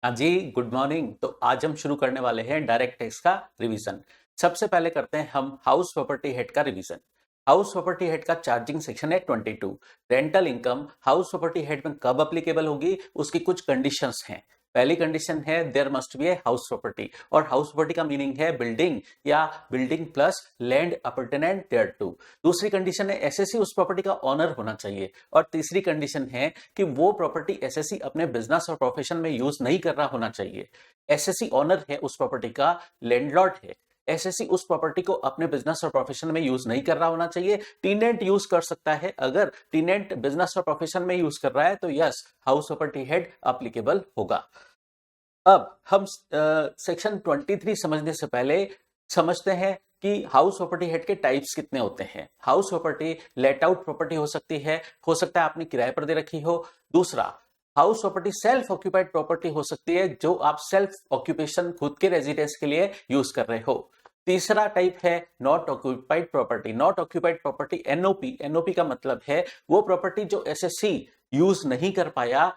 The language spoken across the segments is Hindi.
हाँ जी, गुड मॉर्निंग। तो आज हम शुरू करने वाले हैं डायरेक्ट टैक्स का रिवीजन। सबसे पहले करते हैं हम हाउस प्रॉपर्टी हेड का रिवीजन। हाउस प्रॉपर्टी हेड का चार्जिंग सेक्शन है 22। Rental income house property head में कब अप्लीकेबल होगी, उसकी कुछ कंडीशंस हैं। पहली कंडीशन है there must be a house property, और हाउस प्रॉपर्टी का मीनिंग है बिल्डिंग या building plus land appurtenant thereto. दूसरी कंडीशन है एसएससी उस प्रॉपर्टी का ओनर होना चाहिए। और तीसरी कंडीशन है कि वो प्रॉपर्टी एसएससी अपने बिजनेस और प्रोफेशन में यूज नहीं कर रहा होना चाहिए। एसएससी ओनर है उस प्रॉपर्टी का, लैंडलॉर्ड है। एसएससी उस प्रॉपर्टी को अपने बिजनेस और प्रोफेशन में यूज नहीं कर रहा होना चाहिए। टीनेंट यूज कर सकता है, अगर टीनेंट बिजनेस और प्रोफेशन में यूज कर रहा है तो yes, house property head applicable होगा। अब हम सेक्शन 23 समझने से पहले समझते हैं कि हाउस प्रॉपर्टी हेड के टाइप्स कितने होते हैं। House property late out property हो सकती है, हो सकता है आपने किराए पर दे रखी हो। दूसरा, house property self occupied property हो सकती है, जो आप सेल्फ ऑक्यूपेशन खुद के रेजिडेंस के लिए यूज कर रहे हो। तीसरा टाइप है not occupied property. Not occupied property NOP, NOP का मतलब है वो प्रॉपर्टी जो एसएससी यूज नहीं कर पाया,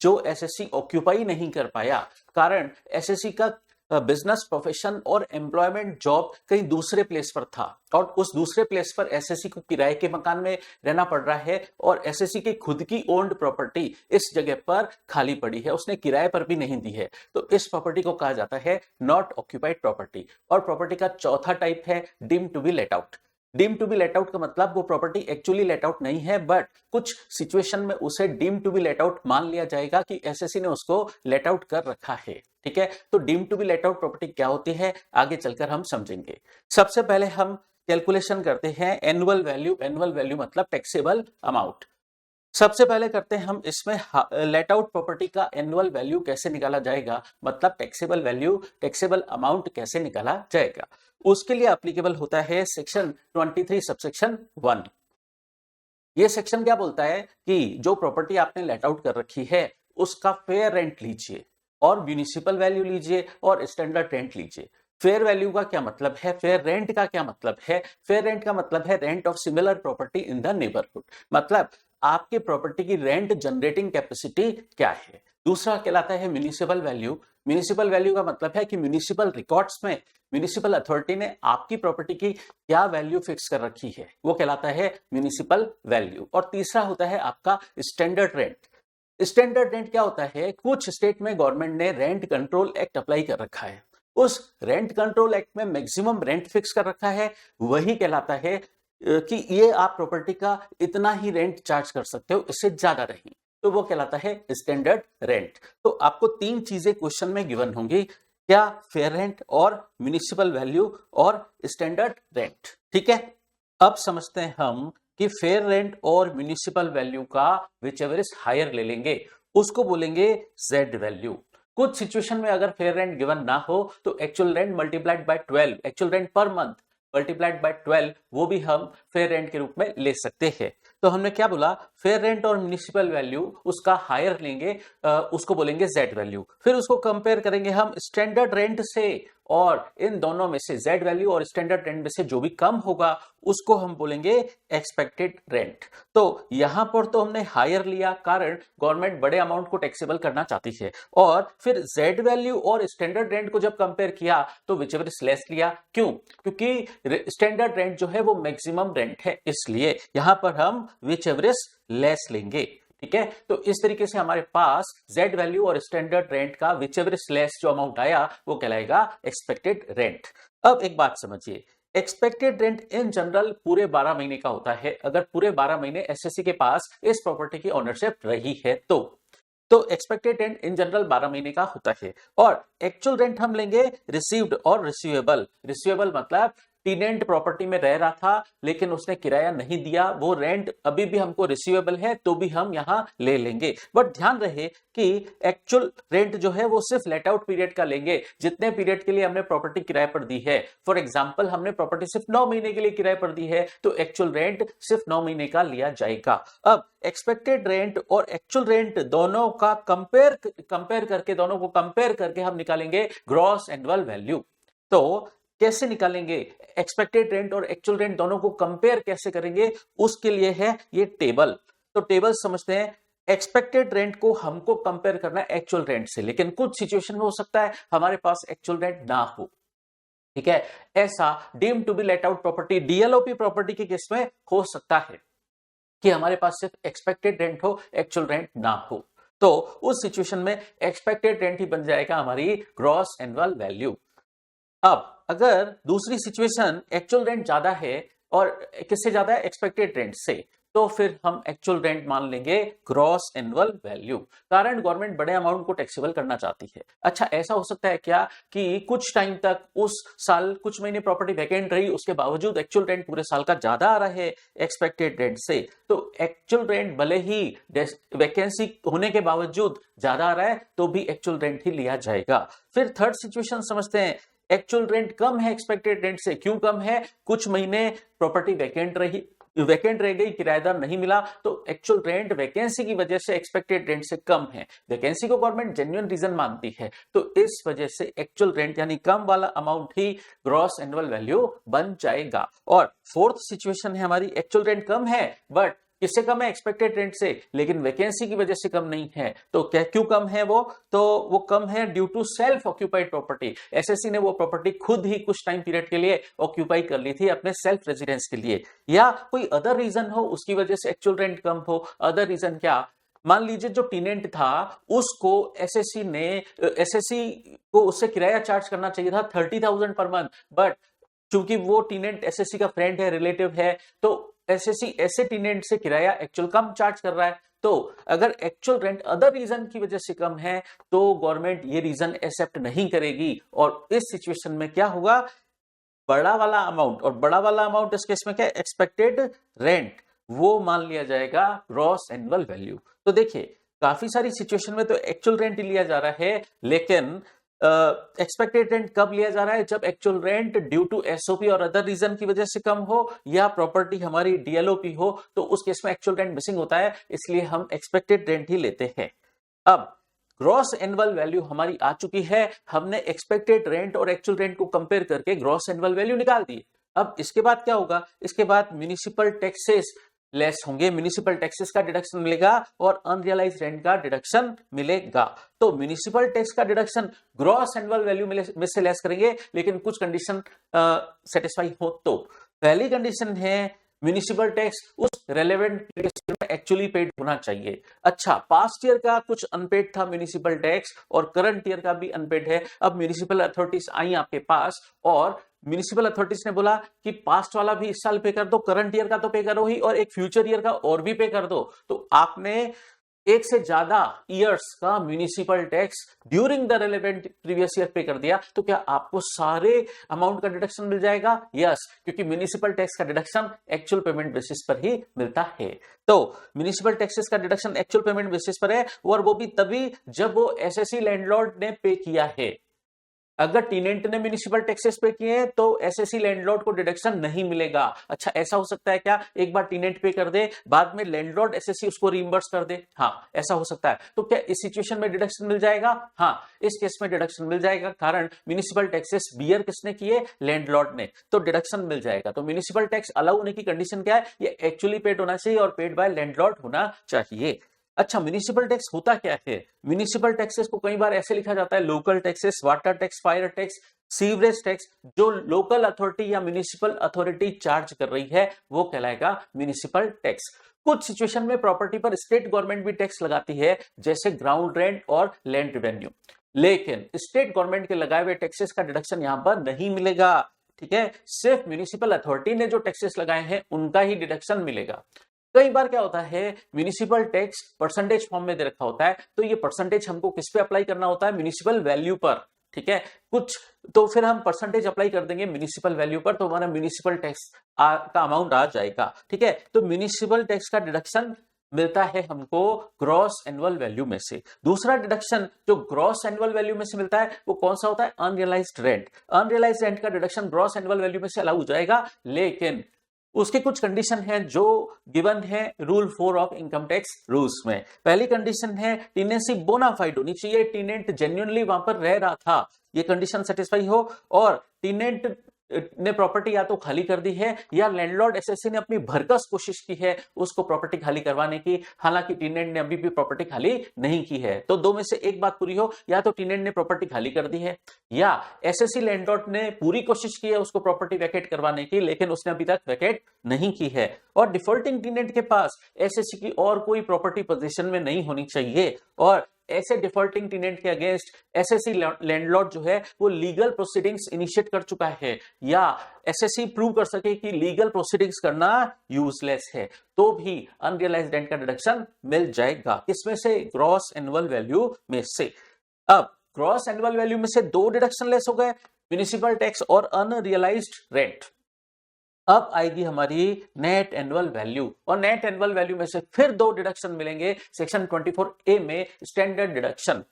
जो एसएससी ऑक्यूपाई नहीं कर पाया, कारण एसएससी का बिजनेस प्रोफेशन और एम्प्लॉयमेंट जॉब कहीं दूसरे प्लेस पर था, और उस दूसरे प्लेस पर एसएससी को किराए के मकान में रहना पड़ रहा है, और एसएससी की खुद की ओन्ड प्रॉपर्टी इस जगह पर खाली पड़ी है, उसने किराए पर भी नहीं दी है, तो इस प्रॉपर्टी को कहा जाता है नॉट ऑक्यूपाइड प्रॉपर्टी। और प्रॉपर्टी का चौथा टाइप है deem to be let out. Deem to be let out का मतलब वो प्रॉपर्टी एक्चुअली लेट आउट नहीं है, बट कुछ सिचुएशन में उसे deem to be let out मान लिया जाएगा कि एसएससी ने उसको लेट आउट कर रखा है। ठीक है, तो deem to be let out property क्या होती है आगे चलकर हम समझेंगे। सबसे पहले हम कैलकुलेशन करते हैं एनुअल वैल्यू। एनुअल वैल्यू मतलब टैक्सेबल अमाउंट। सबसे पहले करते हैं हम इसमें लेट आउट प्रॉपर्टी का एनुअल वैल्यू कैसे निकाला जाएगा, मतलब टैक्सेबल वैल्यू, टैक्सेबल अमाउंट कैसे निकाला जाएगा। उसके लिए एप्लीकेबल होता है सेक्शन 23 सबसेक्शन 1। ये सेक्शन क्या बोलता है कि जो प्रॉपर्टी आपने लेट आउट कर रखी है उसका फेयर रेंट लीजिए, और म्यूनिसिपल वैल्यू लीजिए, और स्टैंडर्ड रेंट लीजिए। फेयर वैल्यू का क्या मतलब है, फेयर रेंट का क्या मतलब है? फेयर रेंट का मतलब है rent of similar property in the neighbourhood, मतलब आपके प्रॉपर्टी की रेंट जनरेटिंग कैपेसिटी क्या है। दूसरा कहलाता है म्यूनिसिपल वैल्यू। म्यूनिसिपल वैल्यू का मतलब है कि म्यूनिसिपल रिकॉर्ड्स में म्यूनिसिपल अथॉरिटी ने आपकी प्रॉपर्टी की क्या वैल्यू फिक्स कर रखी है, वो कहलाता है म्यूनिसिपल वैल्यू। और तीसरा होता है आपका स्टैंडर्ड रेंट। स्टैंडर्ड रेंट क्या होता है, कुछ स्टेट में गवर्नमेंट ने रेंट कंट्रोल एक्ट अप्लाई कर रखा है, उस रेंट कंट्रोल एक्ट में मैक्सिमम रेंट फिक्स कर रखा है, वही कहलाता है कि ये आप प्रॉपर्टी का इतना ही रेंट चार्ज कर सकते हो, इससे ज्यादा नहीं, तो वो कहलाता है स्टैंडर्ड रेंट। तो आपको तीन चीजें क्वेश्चन में गिवन होंगी, क्या, फेयर रेंट, और म्यूनिसिपल वैल्यू, और स्टैंडर्ड रेंट। ठीक है, अब समझते हैं हम कि फेयर रेंट और म्यूनिसिपल वैल्यू का विच एवर इज हायर ले लेंगे, उसको बोलेंगे जेड वैल्यू। कुछ सिचुएशन में अगर फेयर रेंट गिवन ना हो तो actual rent multiplied by 12, actual rent per month multiplied by 12, वो भी हम फेयर रेंट के रूप में ले सकते हैं। तो हमने क्या बोला, फेयर रेंट और म्यूनिसिपल वैल्यू उसका हायर लेंगे, उसको बोलेंगे जेड वैल्यू। फिर उसको कंपेयर करेंगे हम स्टैंडर्ड रेंट से, और इन दोनों में से जेड वैल्यू और स्टैंडर्ड रेंट में से जो भी कम होगा उसको हम बोलेंगे एक्सपेक्टेड रेंट। तो यहां पर तो हमने हायर लिया, कारण गवर्नमेंट बड़े अमाउंट को टैक्सेबल करना चाहती है, और फिर जेड वैल्यू और स्टैंडर्ड रेंट को जब कंपेयर किया तो विच एवर इज लेस लिया। क्यों? क्योंकि स्टैंडर्ड रेंट जो है वो मैक्सिमम रेंट है, इसलिए यहां पर हम विच एवर इज लेस लेंगे। ठीक है, तो इस तरीके से हमारे पास जेड वैल्यू और स्टैंडर्ड रेंट का विच एवर इज लेस जो अमाउंट आया वो कहलाएगा एक्सपेक्टेड रेंट। अब एक बात समझिए, एक्सपेक्टेड रेंट इन जनरल पूरे 12 महीने का होता है, अगर पूरे 12 महीने एसएससी के पास इस प्रॉपर्टी की ओनरशिप रही है तो एक्सपेक्टेड रेंट इन जनरल 12 महीने का होता है। और एक्चुअल रेंट हम लेंगे रिसीव्ड और रिसीवेबल। रिसीवेबल मतलब टीनेंट प्रॉपर्टी में रह रहा था लेकिन उसने किराया नहीं दिया, वो रेंट अभी भी हमको रिसीवेबल है तो भी हम यहां ले लेंगे। बट ध्यान रहे कि एक्चुअल रेंट जो है वो सिर्फ लेट आउट पीरियड का लेंगे, जितने पीरियड के लिए हमने प्रॉपर्टी किराए पर दी है। फॉर एग्जांपल हमने प्रॉपर्टी सिर्फ 9 महीने के लिए किराए पर दी है तो एक्चुअल रेंट सिर्फ 9 महीने का लिया जाएगा। अब एक्सपेक्टेड रेंट और एक्चुअल रेंट दोनों का कंपेयर करके हम निकालेंगे ग्रॉस एनुअल वैल्यू। तो कैसे निकालेंगे एक्सपेक्टेड रेंट और एक्चुअल रेंट, दोनों को कंपेयर कैसे करेंगे, उसके लिए है ये टेबल। तो टेबल समझते हैं। एक्सपेक्टेड रेंट को हमको कंपेयर करना है एक्चुअल रेंट से, लेकिन कुछ सिचुएशन में हो सकता है हमारे पास एक्चुअल रेंट ना हो। ठीक है, ऐसा deemed to be let out property, DLOP property के केस में हो सकता है कि हमारे पास सिर्फ एक्सपेक्टेड रेंट हो, एक्चुअल रेंट ना हो। तो उस सिचुएशन में एक्सपेक्टेड रेंट ही बन जाएगा हमारी ग्रॉस एनुअल वैल्यू। अब अगर दूसरी सिचुएशन एक्चुअल रेंट ज्यादा है और किससे ज्यादा है, एक्सपेक्टेड रेंट से, तो फिर हम एक्चुअल रेंट मान लेंगे ग्रॉस एनुअल वैल्यू। कारण गवर्नमेंट बड़े अमाउंट को टैक्सेबल करना चाहती है। अच्छा, ऐसा हो सकता है क्या कि कुछ टाइम तक उस साल कुछ महीने प्रॉपर्टी वैकेंट रही, उसके बावजूद एक्चुअल रेंट पूरे साल का ज्यादा आ रहा है एक्सपेक्टेड रेंट से, तो एक्चुअल रेंट भले ही वैकेंसी होने के बावजूद ज्यादा आ रहा है तो भी एक्चुअल रेंट ही लिया जाएगा। फिर थर्ड सिचुएशन समझते हैं, एक्चुअल रेंट कम है एक्सपेक्टेड रेंट से। क्यों कम है, कुछ महीने प्रॉपर्टी वैकेंट रह गई, किराएदार नहीं मिला, तो एक्चुअल रेंट वैकेंसी की वजह से एक्सपेक्टेड रेंट से कम है। वैकेंसी को गवर्नमेंट जेन्युइन रीजन मानती है, तो इस वजह से एक्चुअल रेंट यानी कम वाला अमाउंट ही ग्रॉस एनुअल वैल्यू बन जाएगा। और फोर्थ सिचुएशन है हमारी, एक्चुअल रेंट कम है बट किससे कम है, एक्सपेक्टेड रेंट से, लेकिन वैकेंसी की वजह से कम नहीं है। तो क्या क्यों कम है वो, तो वो कम है due to self occupied property. SSC ने वो प्रॉपर्टी खुद ही कुछ टाइम पीरियड के लिए ऑक्यूपाई कर ली थी अपने सेल्फ रेजिडेंस के लिए, या कोई अदर रीजन हो उसकी वजह से एक्चुअल रेंट कम हो। अदर रीजन क्या, मान लीजिए जो टेनेंट था उसको एसएससी को उससे किराया चार्ज करना चाहिए था 30,000 पर मंथ, बट चूंकि वो टेनेंट एसएससी का फ्रेंड है, रिलेटिव है, तो एसएससी ऐसे टेनेंट से किराया एक्चुअल कम चार्ज कर रहा है। तो अगर एक्चुअल रेंट अदर रीजन की वजह से कम है तो गवर्नमेंट ये रीजन एक्सेप्ट नहीं करेगी, और इस सिचुएशन में क्या होगा, बड़ा वाला अमाउंट, और बड़ा वाला अमाउंट इस केस में क्या, एक्सपेक्टेड रेंट, वो मान लिया जाएगा ग्रॉस एनुअल वैल्यू। तो देखिए काफी सारी सिचुएशन में तो एक्चुअल रेंट ही लिया जा रहा है, लेकिन एक्सपेक्टेड रेंट कब लिया जा रहा है, जब actual rent due to SOP और अदर रीजन की वजह से कम हो, या प्रॉपर्टी हमारी डीएलओपी हो, तो उस केस में एक्चुअल रेंट मिसिंग होता है, इसलिए हम एक्सपेक्टेड रेंट ही लेते हैं। अब ग्रॉस एनुअल वैल्यू हमारी आ चुकी है, हमने एक्सपेक्टेड रेंट और एक्चुअल रेंट को कंपेयर करके ग्रॉस एनुअल वैल्यू निकाल दी। अब इसके बाद क्या होगा, इसके बाद म्युनिसिपल टैक्सेस लेस होंगे, म्युनिसिपल टैक्सेस का डिडक्शन मिलेगा और अनरियलाइज रेंट का डिडक्शन मिलेगा। तो म्युनिसिपल टैक्स का डिडक्शन ग्रॉस एनुअल वैल्यू में से लेस करेंगे, लेकिन कुछ कंडीशन सेटिस्फाई हो तो। पहली कंडीशन है म्युनिसिपल टैक्स उस रेलेवेंट पीरियड में एक्चुअली पेड होना चाहिए। अच्छा, पास्ट ईयर का कुछ अनपेड था म्युनिसिपल टैक्स और करंट ईयर का भी अनपेड है। अब म्युनिसिपल अथॉरिटीज आई आपके पास और म्युनिसिपल अथॉरिटीज ने बोला कि पास्ट वाला भी इस साल पे कर दो, करंट ईयर का तो पे करो ही, और एक फ्यूचर ईयर का और भी पे कर दो। तो आपने एक से ज्यादा ईयर्स का municipal tax during the relevant previous year पे कर दिया, तो क्या आपको सारे अमाउंट का डिडक्शन मिल जाएगा? यस, क्योंकि म्युनिसिपल टैक्स का डिडक्शन एक्चुअल पेमेंट बेसिस पर ही मिलता है। तो म्युनिसिपल टैक्सेस का डिडक्शन एक्चुअल पेमेंट बेसिस पर है, और वो भी तभी जब वो एसएससी लैंडलॉर्ड ने पे किया है। अगर टेनेंट ने म्युनिसिपल टैक्सेस पे किए हैं तो एसएससी लैंडलॉर्ड को डिडक्शन नहीं मिलेगा। अच्छा, ऐसा हो सकता है क्या, एक बार टेनेंट पे कर दे, बाद में लैंडलॉर्ड एसएससी उसको रिइंबर्स कर दे? हाँ, ऐसा हो सकता है। तो क्या इस सिचुएशन में डिडक्शन मिल जाएगा? हाँ, इस केस में डिडक्शन मिल जाएगा, कारण म्युनिसिपल टैक्सेस बियर किसने किए? लैंडलॉर्ड ने, तो डिडक्शन मिल जाएगा। तो म्युनिसिपल टैक्स अलाउ होने की कंडीशन क्या है? ये एक्चुअली पेड होना चाहिए और पेड बाय लैंडलॉर्ड होना चाहिए। अच्छा, म्युनिसिपल टैक्स होता क्या है? म्युनिसिपल टैक्सेस को कई बार ऐसे लिखा जाता है local taxes, water tax, fire tax, sewerage tax. जो लोकल अथॉरिटी या म्युनिसिपल अथॉरिटी चार्ज कर रही है वो कहलाएगा म्युनिसिपल टैक्स। कुछ सिचुएशन में प्रॉपर्टी पर स्टेट गवर्नमेंट भी टैक्स लगाती है, जैसे ग्राउंड रेंट और लैंड रेवेन्यू, लेकिन स्टेट गवर्नमेंट के लगाए हुए टैक्सेस का डिडक्शन यहां पर नहीं मिलेगा। ठीक है, सिर्फ म्युनिसिपल अथॉरिटी ने जो टैक्सेस लगाए हैं उनका ही डिडक्शन मिलेगा। कई बार क्या होता है, म्युनिसिपल टैक्स परसेंटेज फॉर्म में दे रखा होता है, तो ये परसेंटेज हमको किस पे अप्लाई करना होता है? म्युनिसिपल वैल्यू पर। ठीक है, कुछ तो फिर हम परसेंटेज अप्लाई कर देंगे म्युनिसिपल वैल्यू पर, तो हमारा म्युनिसिपल टैक्स का अमाउंट आ जाएगा। ठीक है, तो म्युनिसिपल टैक्स का डिडक्शन मिलता है हमको ग्रॉस एनुअल वैल्यू में से। दूसरा डिडक्शन जो ग्रॉस एनुअल वैल्यू में से मिलता है वो कौन सा होता है? Unrealised rent. अनरियलाइज्ड रेंट का डिडक्शन ग्रॉस एनुअल वैल्यू में से अलाउ हो जाएगा, लेकिन उसके कुछ कंडीशन है जो गिवन है rule 4 of income tax rules में। पहली कंडीशन है टेनेंसी बोनाफाइड होनी चाहिए, टेनेंट जेन्युइनली वहां पर रह रहा था, ये कंडीशन सेटिस्फाई हो, और टेनेंट ने प्रॉपर्टी या तो खाली कर दी है या लैंडलॉर्ड एसएससी ने अपनी भरकस कोशिश की है उसको प्रॉपर्टी खाली करवाने की, हालांकि टीनेंट ने अभी भी प्रॉपर्टी खाली नहीं की है। तो दो में से एक बात पूरी हो, या तो टीनेंट ने प्रॉपर्टी खाली कर दी है या एसएससी लैंडलॉर्ड ने पूरी कोशिश की है उसको प्रॉपर्टी वैकेट करवाने की, लेकिन उसने अभी तक वैकेट नहीं की है। और डिफॉल्टिंग टीनेंट के पास एसएससी की और कोई प्रॉपर्टी पोजीशन में नहीं होनी चाहिए, और ऐसे डिफॉल्टिंग टीनेंट के अगेंस्ट एसएससी लैंडलॉर्ड जो है वो लीगल प्रोसीडिंग्स इनिशिएट कर चुका है, या एसएससी प्रूव कर सके कि लीगल प्रोसीडिंग्स करना यूजलेस है, तो भी अनरियलाइज्ड रेंट का डिडक्शन मिल जाएगा। किसमें से? ग्रॉस एनुअल वैल्यू में से। अब ग्रॉस एनुअल वैल्यू में से दो डिडक्शन लेस हो गए, म्युनिसिपल टैक्स और अनरियलाइज्ड रेंट। अब आएगी हमारी नेट एनुअल वैल्यू, और नेट एनुअल वैल्यू में से फिर दो डिडक्शन मिलेंगे सेक्शन 24A में, स्टैंडर्ड डिडक्शन,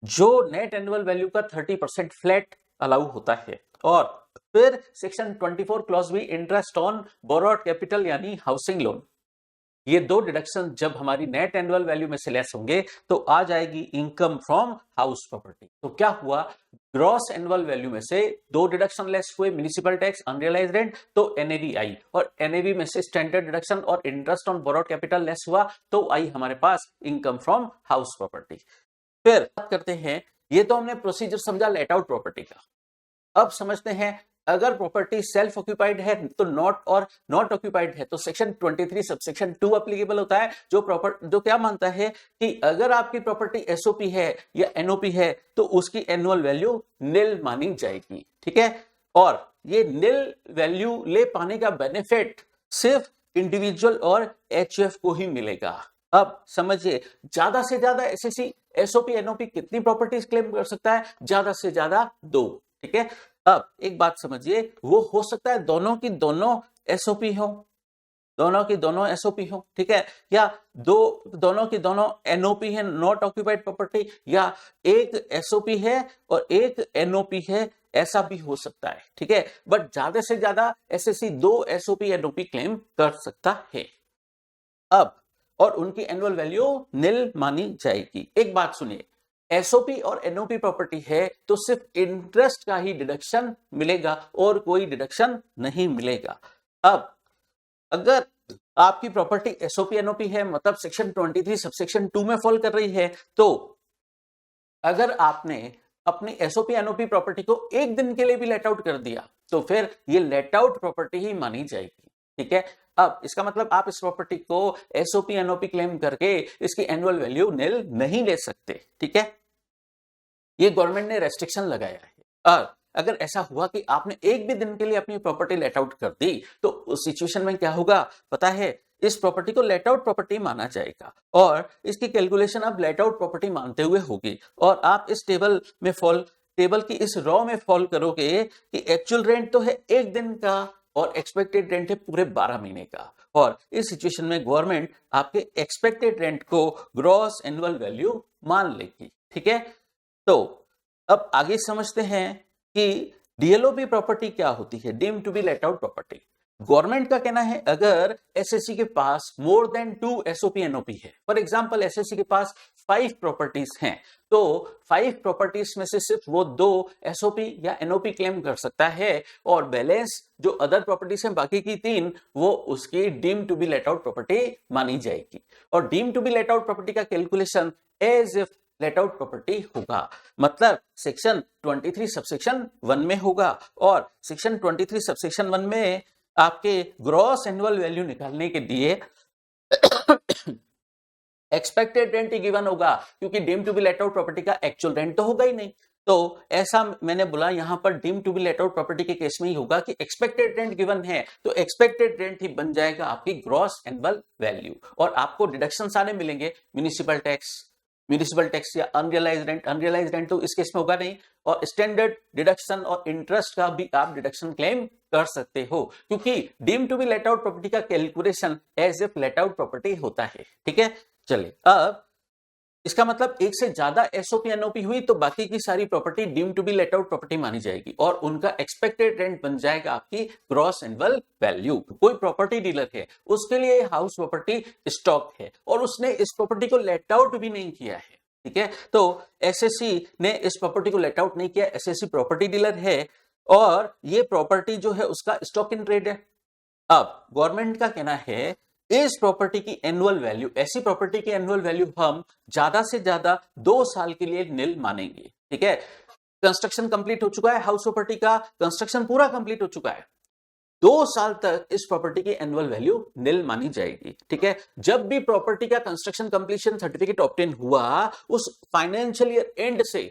जो नेट एनुअल वैल्यू का 30% फ्लैट अलाउ होता है, और फिर section 24 clause B, interest on borrowed capital यानी हाउसिंग लोन। ये दो डिडक्शन जब हमारी नेट एनुअल वैल्यू में से लेस होंगे तो आ जाएगी इनकम फ्रॉम हाउस प्रॉपर्टी। तो क्या हुआ, ग्रॉस एनुअल वैल्यू में से दो डिडक्शन लेस हुए, म्युनिसिपल टैक्स, अनरियलाइज्ड रेंट, तो एनएवी आई, और एनएवी में से स्टैंडर्ड डिडक्शन और interest on borrowed capital less हुआ, तो आई हमारे पास इनकम फ्रॉम हाउस प्रॉपर्टी। फिर बात करते हैं, ये तो हमने प्रोसीजर समझा लेट आउट प्रॉपर्टी का। अब समझते हैं, अगर प्रॉपर्टी सेल्फ ऑक्यूपाइड है तो नॉट, और नॉट ऑक्यूपाइड है तो सेक्शन 23 सबसेक्शन 2 एप्लीकेबल होता है, जो क्या मानता है कि अगर आपकी प्रॉपर्टी एसओपी है या एनओपी है तो उसकी एनुअल वैल्यू निल मानी जाएगी। ठीक है, और ये निल वैल्यू ले पाने का बेनिफिट सिर्फ इंडिविजुअल और एचयूएफ को ही मिलेगा। अब समझिए, ज्यादा से ज्यादा एसएससी एसओपी एनओपी कितनी प्रॉपर्टीज क्लेम कर सकता है? ज्यादा से ज्यादा 2। ठीक है, अब एक बात समझिए, वो हो सकता है दोनों की दोनों एसओपी हो, दोनों की दोनों एसओपी हो, ठीक है, या दोनों की दोनों एनओपी है, नॉट ऑक्यूपाइड प्रॉपर्टी, या एक एसओपी है और एक एनओपी है, ऐसा भी हो सकता है। ठीक है, बट ज्यादा से ज्यादा एसएससी 2 एसओपी एनओपी क्लेम कर सकता है। अब और उनकी एनुअल वैल्यू निल मानी जाएगी। एक बात सुनिए, एसओपी और एनओपी प्रॉपर्टी है तो सिर्फ इंटरेस्ट का ही डिडक्शन मिलेगा और कोई डिडक्शन नहीं मिलेगा। अब अगर आपकी प्रॉपर्टी एसओपी एनओपी है, मतलब सेक्शन 23 सबसेक्शन 2 में फॉल कर रही है, तो अगर आपने अपनी एसओपी एनओपी प्रॉपर्टी को एक दिन के लिए भी लेट आउट कर दिया तो फिर ये लेट आउट प्रॉपर्टी ही मानी जाएगी। ठीक है, अब इसका मतलब आप इस प्रॉपर्टी को एसओपी एनओपी क्लेम करके इसकी एनुअल वैल्यू निल नहीं ले सकते। ठीक है, ये गवर्नमेंट ने रेस्ट्रिक्शन लगाया है। और अगर ऐसा हुआ कि आपने एक भी दिन के लिए अपनी प्रॉपर्टी लेट आउट कर दी तो उस सिचुएशन में क्या होगा पता है, इस प्रॉपर्टी को लेट आउट प्रॉपर्टी माना जाएगा और इसकी कैलकुलेशन अब लेट आउट प्रॉपर्टी मानते हुए होगी, और आप इस टेबल की इस रॉ में फॉल करोगे कि एक्चुअल रेंट तो है एक दिन का और एक्सपेक्टेड रेंट है पूरे 12 महीने का, और इस सिचुएशन में गवर्नमेंट आपके एक्सपेक्टेड रेंट को ग्रॉस एनुअल वैल्यू मान लेगी। ठीक है, तो अब आगे समझते हैं कि डीएलओपी प्रॉपर्टी क्या होती है, deemed to be let out property. Government का कहना है अगर एसएससी के पास मोर देन 2 एसओपी एनओपी है, फॉर एग्जांपल एसएससी के पास 5 प्रॉपर्टीज हैं, तो 5 प्रॉपर्टीज में से सिर्फ वो 2 एसओपी या एनओपी क्लेम कर सकता है, और बैलेंस जो अदर प्रॉपर्टीज हैं बाकी की 3 वो उसकी deemed to be let out property मानी जाएगी। और deemed to be let out property का calculation as if let out property होगा, मतलब सेक्शन 23 सबसेक्शन 1 में होगा, और सेक्शन 23 सबसेक्शन 1 में आपके ग्रॉस एनुअल वैल्यू निकालने के लिए एक्सपेक्टेड रेंट ही गिवन होगा, क्योंकि deemed to be let out property का एक्चुअल रेंट तो होगा ही नहीं। तो ऐसा मैंने बोला यहां पर deemed to be let out property के केस में ही होगा कि एक्सपेक्टेड रेंट गिवन है तो एक्सपेक्टेड रेंट ही बन जाएगा आपकी ग्रॉस एनुअल वैल्यू, और आपको डिडक्शन सारे मिलेंगे, म्युनिसिपल टैक्स या अनरियलाइज्ड रेंट तो इस केस में होगा नहीं, और स्टैंडर्ड डिडक्शन और इंटरेस्ट का भी आप डिडक्शन क्लेम कर सकते हो, क्योंकि deemed to be let out property का calculation as if let out property होता है। ठीक है, चलिए, अब इसका मतलब एक से ज्यादा एसओपी एनओपी हुई तो बाकी की सारी property deemed to be let out property मानी जाएगी, और उनका एक्सपेक्टेड रेंट बन जाएगा आपकी ग्रॉस एनुअल वैल्यू। कोई प्रॉपर्टी डीलर है, उसके लिए हाउस प्रॉपर्टी स्टॉक है और उसने इस प्रॉपर्टी को लेट आउट भी नहीं किया है। ठीक है, तो एसएससी ने इस प्रॉपर्टी को लेट आउट नहीं किया, एसएससी प्रॉपर्टी डीलर है, और ये प्रॉपर्टी जो है उसका स्टॉक इन ट्रेड है। अब गवर्नमेंट का कहना है इस प्रॉपर्टी की एनुअल वैल्यू, ऐसी प्रॉपर्टी की एनुअल वैल्यू हम ज्यादा से ज्यादा 2 साल के लिए निल मानेंगे। ठीक है, कंस्ट्रक्शन कंप्लीट हो चुका है, हाउस प्रॉपर्टी का कंस्ट्रक्शन पूरा कंप्लीट हो चुका है, 2 साल तक इस प्रॉपर्टी की एनुअल वैल्यू निल मानी जाएगी। ठीक है, जब भी प्रॉपर्टी का कंस्ट्रक्शन कंप्लीशन सर्टिफिकेट ऑब्टेन हुआ उस फाइनेंशियल ईयर एंड से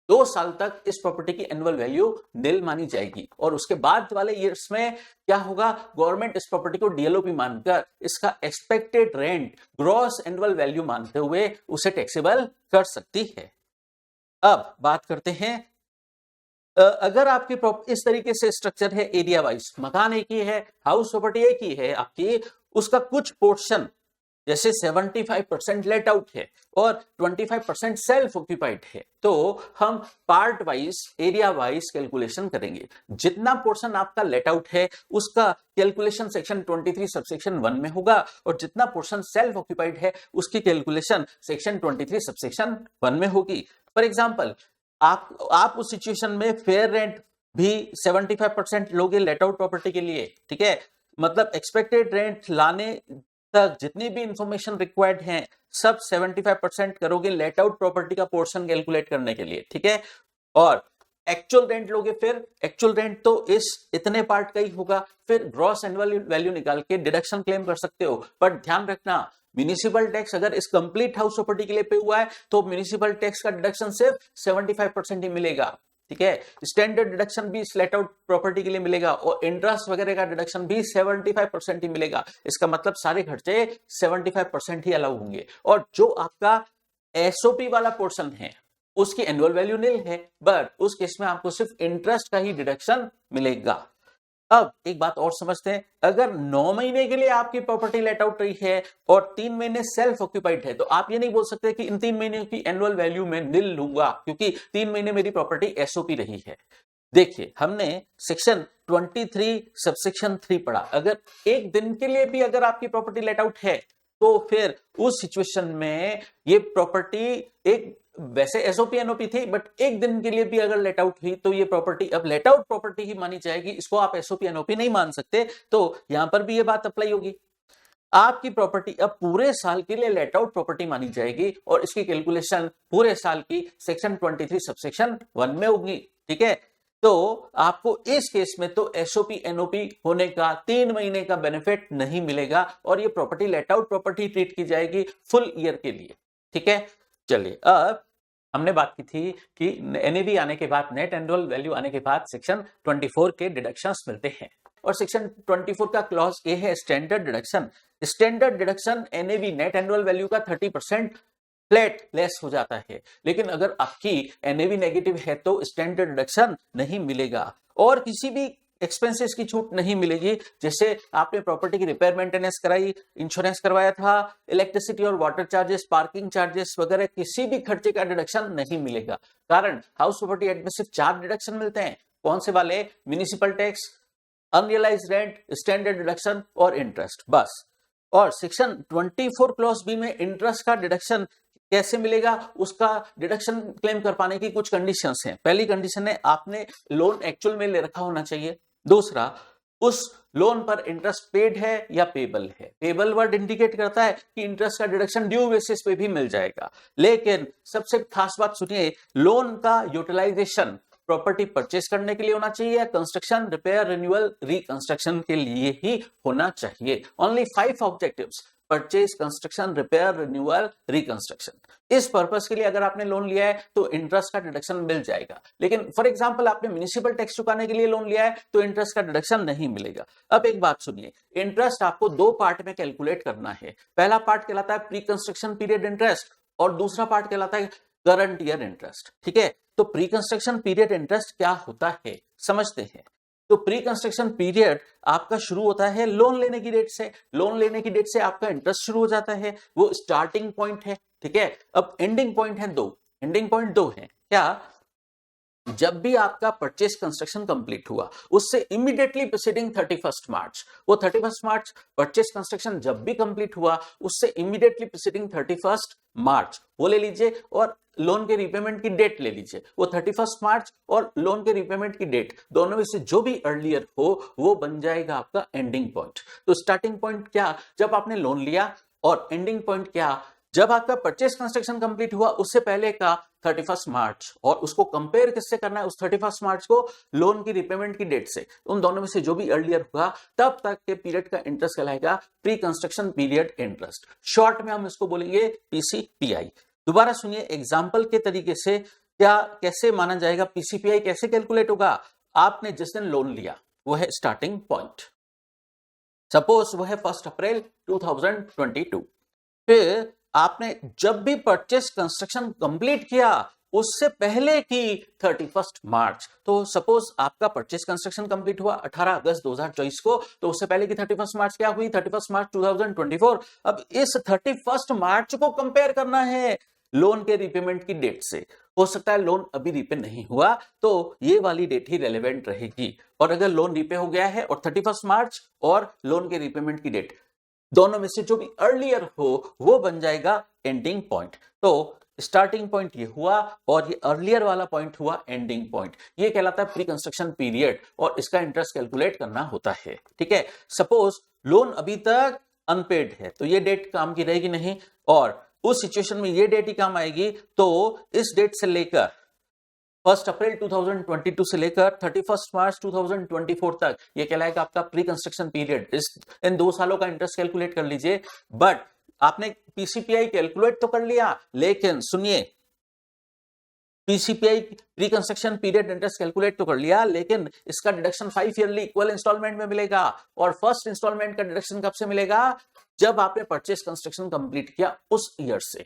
2 साल तक इस प्रॉपर्टी की एनुअल वैल्यू निल मानी जाएगी। और उसके बाद वाले ईयर्स में क्या होगा, गवर्नमेंट इस प्रॉपर्टी को डीएलओपी मानकर इसका expected rent gross annual value मानते हुए उसे टैक्सेबल कर सकती है। अब बात करते हैं, अगर आपकी इस तरीके से स्ट्रक्चर है, एरिया वाइज मकान एक ही है, हाउस प्रॉपर्टी एक ही है आपकी, उसका कुछ पोर्शन जैसे 75% लेट आउट है और 25% सेल्फ ऑक्यूपाइड है, तो हम part wise area wise calculation करेंगे। जितना पोर्शन आपका लेट आउट है उसका कैलकुलेशन सेक्शन 23 सबसेक्शन 1 में होगा और जितना पोर्शन सेल्फ ऑक्यूपाइड है उसकी कैलकुलेशन सेक्शन 23 सबसेक्शन 1 में होगी। फॉर एग्जाम्पल, आप उस सिचुएशन में फेयर रेंट भी 75% लोगे लेट आउट प्रॉपर्टी के लिए। ठीक है, मतलब एक्सपेक्टेड रेंट लाने तक जितनी भी इंफॉर्मेशन रिक्वायर्ड है सब 75% करोगे लेट आउट प्रॉपर्टी का पोर्शन कैलकुलेट करने के लिए। ठीक है, और एक्चुअल रेंट लोगे, फिर एक्चुअल रेंट तो इस इतने पार्ट का ही होगा, फिर ग्रॉस एनुअल वैल्यू निकाल के डिडक्शन क्लेम कर सकते हो। पर ध्यान रखना, म्यूनिसिपल टैक्स अगर इस कंप्लीट हाउस प्रॉपर्टी के लिए पे हुआ है तो म्यूनिसिपल टैक्स का डिडक्शन सिर्फ 75% ही मिलेगा। ठीक है, स्टैंडर्ड डिडक्शन भी लेट आउट प्रॉपर्टी के लिए मिलेगा और इंटरेस्ट वगैरह का डिडक्शन भी 75% ही मिलेगा। इसका मतलब सारे खर्चे 75% ही अलाउ होंगे। और जो आपका एसओपी वाला पोर्शन है उसकी एनुअल वैल्यू निल है, बट उस केस में आपको सिर्फ इंटरेस्ट का ही डिडक्शन मिलेगा। अब एक बात और समझते हैं, अगर 9 महीने के लिए आपकी प्रॉपर्टी लेट आउट रही है और 3 महीने सेल्फ ऑक्यूपाइड है, तो आप ये नहीं बोल सकते कि इन 3 महीने की एनुअल वैल्यू में निल लूंगा क्योंकि 3 महीने मेरी प्रॉपर्टी एसओपी रही है। देखिए, हमने सेक्शन 23 सबसेक्शन 3 पढ़ा, अगर एक दिन के लिए भी अगर आपकी प्रॉपर्टी लेट आउट है तो फिर उस सिचुएशन में ये प्रॉपर्टी एक वैसे एसओपी एनओपी थी बट एक दिन के लिए भी अगर लेट आउट हुई तो ये प्रॉपर्टी अब लेट आउट प्रॉपर्टी ही मानी जाएगी, इसको आप एसओपी एनओपी नहीं मान सकते। तो यहां पर भी ये बात अप्लाई होगी, आपकी प्रॉपर्टी अब पूरे साल के लिए लेट आउट प्रॉपर्टी मानी जाएगी और इसकी कैलकुलेशन पूरे साल की सेक्शन 23 सबसेक्शन 1 में होगी। ठीक है, तो आपको इस केस में तो एसओपी एनओपी होने का 3 महीने का बेनिफिट नहीं मिलेगा और ये property late out property treat की जाएगी फुल ईयर के लिए। ठीक है, चलिए, अब हमने बात की थी कि एनएवी आने के बाद, नेट एनुअल वैल्यू आने के बाद सेक्शन 24 के डिडक्शंस मिलते हैं और सेक्शन 24 का क्लॉज ए है standard deduction. Standard deduction NAV net annual value का 30% फ्लैट लेस हो जाता है, लेकिन अगर आपकी एनएवी नेगेटिव है तो स्टैंडर्ड डिडक्शन नहीं मिलेगा और किसी भी एक्सपेंसेस की छूट नहीं मिलेगी। जैसे आपने प्रॉपर्टी की रिपेयर मेंटेनेंस कराई, इंश्योरेंस करवाया था, इलेक्ट्रिसिटी और वाटर चार्जेस, पार्किंग चार्जेस वगैरह किसी भी खर्चे का डिडक्शन नहीं मिलेगा। कारण हाउस प्रॉपर्टी एक्ट में सिर्फ 4 डिडक्शन मिलते हैं। कौन से वाले? Municipal tax, unrealised rent, standard deduction और इंटरेस्ट, बस। और सेक्शन 24 क्लॉज बी में इंटरेस्ट का डिडक्शन कैसे मिलेगा, उसका डिडक्शन क्लेम कर पाने की कुछ कंडीशंस हैं। पहली कंडीशन है आपने लोन एक्चुअल में ले रखा होना चाहिए। दूसरा, उस लोन पर इंटरेस्ट पेड है या पेबल है। पेबल वर्ड इंडिकेट करता है कि इंटरेस्ट का डिडक्शन ड्यू बेसिस पे भी मिल जाएगा। लेकिन सबसे खास बात सुनिए, लोन का यूटिलाइजेशन प्रॉपर्टी परचेस करने के लिए होना चाहिए या कंस्ट्रक्शन, रिपेयर, रिन्यूअल, रिकंस्ट्रक्शन के लिए ही होना चाहिए। Only 5 objectives: purchase, construction, repair, renewal, reconstruction. इस पर्पस के लिए अगर आपने लोन लिया है तो इंटरेस्ट का डिडक्शन मिल जाएगा। लेकिन फॉर एग्जांपल आपने म्युनिसिपल टैक्स चुकाने के लिए लोन लिया है तो इंटरेस्ट का डिडक्शन नहीं मिलेगा। अब एक बात सुनिए, इंटरेस्ट आपको 2 पार्ट में कैलकुलेट करना है। पहला पार्ट कहलाता है प्री कंस्ट्रक्शन पीरियड इंटरेस्ट और दूसरा पार्ट कहलाता है करंट ईयर इंटरेस्ट। ठीक है, तो प्री कंस्ट्रक्शन पीरियड इंटरेस्ट क्या होता है समझते हैं। तो प्री कंस्ट्रक्शन पीरियड आपका शुरू होता है लोन लेने की डेट से। लोन लेने की डेट से आपका इंटरेस्ट शुरू हो जाता है, वो स्टार्टिंग पॉइंट है। ठीक है, अब एंडिंग पॉइंट है 2। एंडिंग पॉइंट 2 है क्या? जब भी आपका परचेस कंस्ट्रक्शन कंप्लीट हुआ उससे इमीडिएटली प्रीसीडिंग 31 मार्च, वो 31 मार्च परचेस कंस्ट्रक्शन जब भी कंप्लीट हुआ उससे इमीडिएटली प्रीसीडिंग 31 मार्च वो ले लीजिए, और लोन के रिपेमेंट की डेट ले लीजिए। वो 31 मार्च और लोन के रिपेमेंट की डेट दोनों में से जो भी अर्लियर हो वो बन जाएगा आपका एंडिंग पॉइंट। तो स्टार्टिंग पॉइंट क्या, जब आपने लोन लिया, और एंडिंग पॉइंट क्या, जब आपका परचेस कंस्ट्रक्शन कंप्लीट हुआ उससे पहले का 31 मार्च, और उसको कंपेयर किससे करना है, उस 31 मार्च को लोन की रिपेमेंट की डेट से। उन दोनों में से जो भी अर्लियर होगा तब तक के पीरियड का इंटरेस्ट कहलाएगा pre construction period interest. Short में हम इसको बोलेंगे पीसीपीआई। दोबारा सुनिए एग्जाम्पल के तरीके से, क्या कैसे माना जाएगा, पीसीपीआई कैसे कैलकुलेट होगा। आपने जिस दिन लोन लिया वो है स्टार्टिंग पॉइंट, सपोज वो है 1 अप्रैल 2022। फिर आपने जब भी परचेस कंस्ट्रक्शन कंप्लीट किया उससे पहले की 31 मार्च, तो सपोज आपका परचेस कंस्ट्रक्शन कंप्लीट हुआ 18 अगस्त 2024 को, तो उससे पहले की 31 मार्च क्या हुई, 31 मार्च 2024। अब इस 31 मार्च को कंपेयर करना है लोन के रिपेमेंट की डेट से। हो सकता है लोन अभी रिपे नहीं हुआ तो ये वाली डेट ही रेलेवेंट रहेगी, और अगर लोन रिपे हो गया है और 31 मार्च और लोन के रिपेमेंट की डेट दोनों में से जो भी अर्लियर हो वो बन जाएगा एंडिंग पॉइंट। तो स्टार्टिंग पॉइंट ये हुआ और ये अर्लियर वाला पॉइंट हुआ एंडिंग पॉइंट। ये कहलाता है प्री कंस्ट्रक्शन पीरियड, और इसका इंटरेस्ट कैलकुलेट करना होता है। ठीक है, सपोज लोन अभी तक अनपेड है तो ये डेट काम की रहेगी नहीं, और उस सिचुएशन में ये डेट ही काम आएगी। तो इस डेट से लेकर 1 अप्रैल 2022 से लेकर 31 मार्च 2024 तक ये कहलाएगा आपका प्री कंस्ट्रक्शन पीरियड। इन 2 सालों का इंटरेस्ट कैलकुलेट कर लीजिए। बट आपने पीसीपीआई कैलकुलेट तो कर लिया, लेकिन सुनिए, PCPI pre construction period interest calculate तो कर लिया, लेकिन इसका डिडक्शन 5 ईयरली इक्वल इंस्टॉलमेंट में मिलेगा। और फर्स्ट इंस्टॉलमेंट का डिडक्शन कब से मिलेगा, जब आपने परचेस कंस्ट्रक्शन कंप्लीट किया उस ईयर से।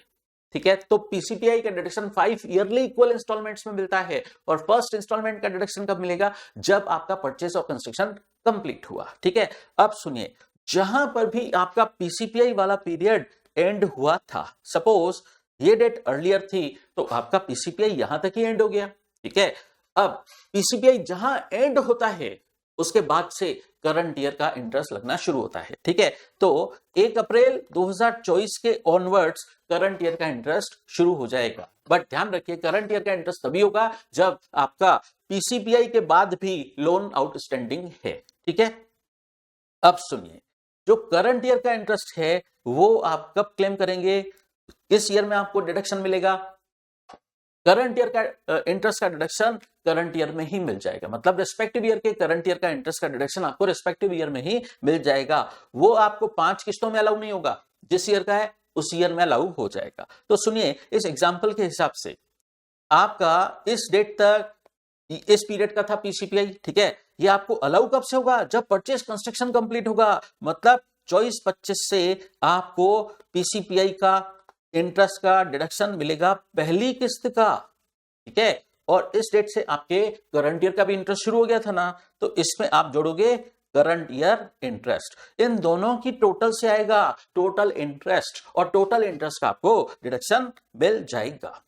ठीक है, तो पीसीपीआई का डिडक्शन 5 ईयरली इक्वल इंस्टॉलमेंट्स में मिलता है, और फर्स्ट इंस्टॉलमेंट का डिडक्शन कब मिलेगा, जब आपका परचेस और कंस्ट्रक्शन कंप्लीट हुआ। ठीक है, अब सुनिए, जहां पर भी आपका पीसीपीआई वाला पीरियड एंड हुआ था, सपोज ये डेट अर्लियर थी तो आपका पीसीपीआई यहां तक ही एंड हो गया। ठीक है, अब पीसीपीआई जहां एंड होता है उसके बाद से करंट ईयर का इंटरेस्ट लगना शुरू होता है। ठीक है, तो 1 अप्रैल 2024 के ऑनवर्ड्स करंट ईयर का इंटरेस्ट शुरू हो जाएगा। बट ध्यान रखिए, करंट ईयर का इंटरेस्ट तभी होगा जब आपका पीसीपीआई के बाद भी लोन आउटस्टैंडिंग है। ठीक है, अब सुनिए, जो करंट ईयर का इंटरेस्ट है वो आप कब क्लेम करेंगे, किस ईयर में आपको डिडक्शन मिलेगा, करंट ईयर का इंटरेस्ट का डिडक्शन करंट ईयर में ही मिल जाएगा। मतलब रिस्पेक्टिव ईयर के करंट ईयर का इंटरेस्ट का डिडक्शन आपको रिस्पेक्टिव ईयर में ही मिल जाएगा। वो आपको 5 किस्तों में अलाउ नहीं होगा, जिस ईयर का है उस ईयर में अलाउ हो जाएगा। तो सुनिए, इस एग्जांपल के हिसाब से आपका इस डेट तक इस पीरियड का था पीसीपीआई। ठीक है, ये आपको अलाउ कब से होगा, जब परचेस कंस्ट्रक्शन कंप्लीट होगा। मतलब 24-25 से आपको पीसीपीआई का इंटरेस्ट का डिडक्शन मिलेगा पहली किस्त का। ठीक है, और इस डेट से आपके करंट ईयर का भी इंटरेस्ट शुरू हो गया था ना, तो इसमें आप जोड़ोगे करंट ईयर इंटरेस्ट। इन दोनों की टोटल से आएगा टोटल इंटरेस्ट, और टोटल इंटरेस्ट का आपको डिडक्शन मिल जाएगा।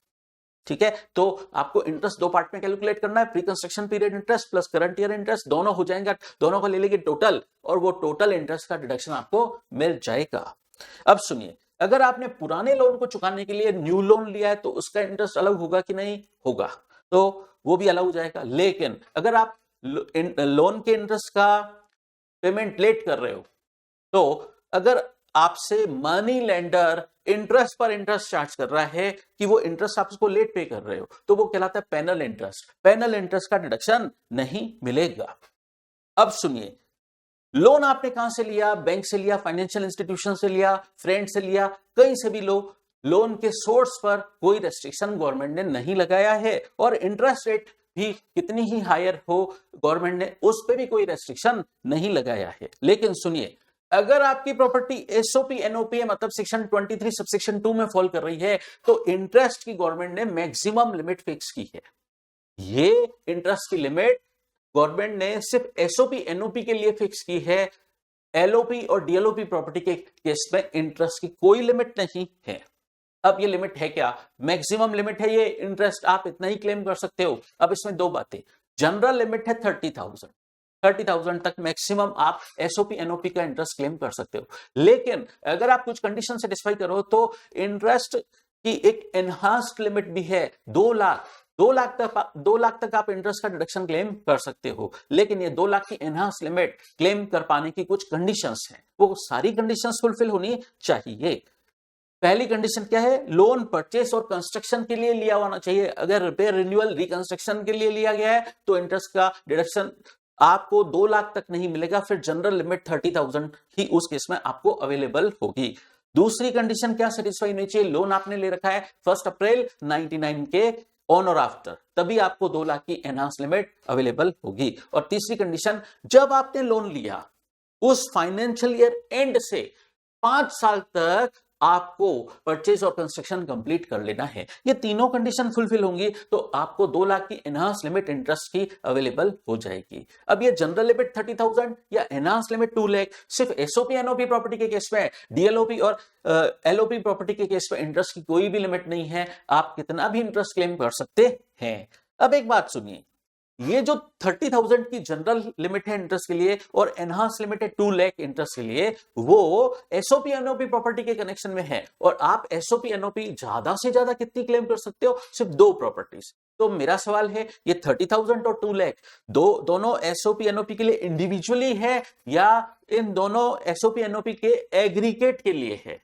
ठीक है, तो आपको इंटरेस्ट 2 पार्ट में कैलकुलेट करना है, pre construction period interest plus current year interest, दोनों हो जाएंगे, दोनों को ले लेंगे टोटल, और वो टोटल इंटरेस्ट का डिडक्शन आपको मिल जाएगा। अब सुनिए, अगर आपने पुराने लोन को चुकाने के लिए न्यू लोन लिया है तो उसका इंटरेस्ट अलग होगा कि नहीं होगा, तो वो भी अलग हो जाएगा। लेकिन अगर आप लोन के इंटरेस्ट का पेमेंट लेट कर रहे हो, तो अगर आपसे मनी लेंडर इंटरेस्ट पर इंटरेस्ट चार्ज कर रहा है कि वो इंटरेस्ट आप उसको लेट पे कर रहे हो, तो वो कहलाता है पेनल इंटरेस्ट। पेनल इंटरेस्ट का डिडक्शन नहीं मिलेगा। अब सुनिए, लोन आपने कहां से लिया, बैंक से लिया, फाइनेंशियल इंस्टीट्यूशन से लिया, फ्रेंड से लिया, कहीं से भी लो, लोन के सोर्स पर कोई रेस्ट्रिक्शन गवर्नमेंट ने नहीं लगाया है, और इंटरेस्ट रेट भी कितनी ही हायर हो गवर्नमेंट ने उस पर भी कोई रेस्ट्रिक्शन नहीं लगाया है। लेकिन सुनिए, अगर आपकी प्रॉपर्टी एसओपी एनओपी मतलब सेक्शन 23 सबसेक्शन 2 में फॉल कर रही है, तो इंटरेस्ट की गवर्नमेंट ने मैक्सिमम लिमिट फिक्स की है। ये इंटरेस्ट की लिमिट गवर्नमेंट ने सिर्फ एसओपी एनओपी के लिए फिक्स की है। एलओपी और डीएलओपी प्रॉपर्टी के केस में इंटरेस्ट की कोई लिमिट नहीं है। अब ये लिमिट है क्या? मैक्सिमम लिमिट है ये इंटरेस्ट, आप इतना ही क्लेम कर सकते हो। अब इसमें दो बातें, जनरल लिमिट है 30,000 तक मैक्सिमम आप एसओपी एनओपी का इंटरेस्ट क्लेम कर सकते हो। लेकिन अगर आप कुछ कंडीशन सेटिस्फाई करो तो इंटरेस्ट की एक एनहांस्ड लिमिट भी है, 2 लाख तक आप इंटरेस्ट का डिडक्शन क्लेम कर सकते हो। लेकिन ये 2 लाख की एनहांस लिमिट क्लेम कर पाने की कुछ कंडीशंस हैं, वो सारी कंडीशंस फुलफिल होनी चाहिए। पहली कंडीशन क्या है? लोन परचेस और कंस्ट्रक्शन के लिए लिया होना चाहिए। अगर रिपेयर, रिन्यूअल, रिकंस्ट्रक्शन के लिए लिया गया है तो इंटरेस्ट का डिडक्शन आपको 2 लाख तक नहीं मिलेगा, फिर जनरल लिमिट 30,000 ही उस केस में आपको अवेलेबल होगी। दूसरी कंडीशन क्या सेटिस्फाई होनी चाहिए? लोन आपने ले रखा है 1 अप्रैल 99 के ऑन और आफ्टर, तभी आपको 2 लाख की एनहांस लिमिट अवेलेबल होगी। और तीसरी कंडीशन, जब आपने लोन लिया उस फाइनेंशियल ईयर एंड से 5 साल तक आपको परचेज और कंस्ट्रक्शन कंप्लीट कर लेना है। ये तीनों कंडीशन फुलफिल होंगी तो आपको 2 लाख की एनहांस लिमिट इंटरेस्ट की अवेलेबल हो जाएगी। अब ये जनरल लिमिट 30,000 या एनहांस लिमिट 2 लाख सिर्फ एसओपी एनओपी प्रॉपर्टी के केस में, डीएलओपी और एलओपी प्रॉपर्टी के केस में इंटरेस्ट की कोई भी लिमिट नहीं है, आप कितना भी इंटरेस्ट क्लेम कर सकते हैं। अब एक बात सुनिए, ये जो 30,000 की जनरल लिमिट है इंटरेस्ट के लिए और एनहांस लिमिट है 2 लाख इंटरेस्ट के लिए, वो एसओपी एनओपी प्रॉपर्टी के कनेक्शन में है। और आप एसओपी एनओपी ज्यादा से ज्यादा कितनी क्लेम कर सकते हो? सिर्फ 2 प्रॉपर्टीज। तो मेरा सवाल है, ये 30,000 और 2 लाख दोनों एसओपी एनओपी के लिए इंडिविजुअली है या इन दोनों एसओपी एनओपी के एग्रीगेट के लिए है?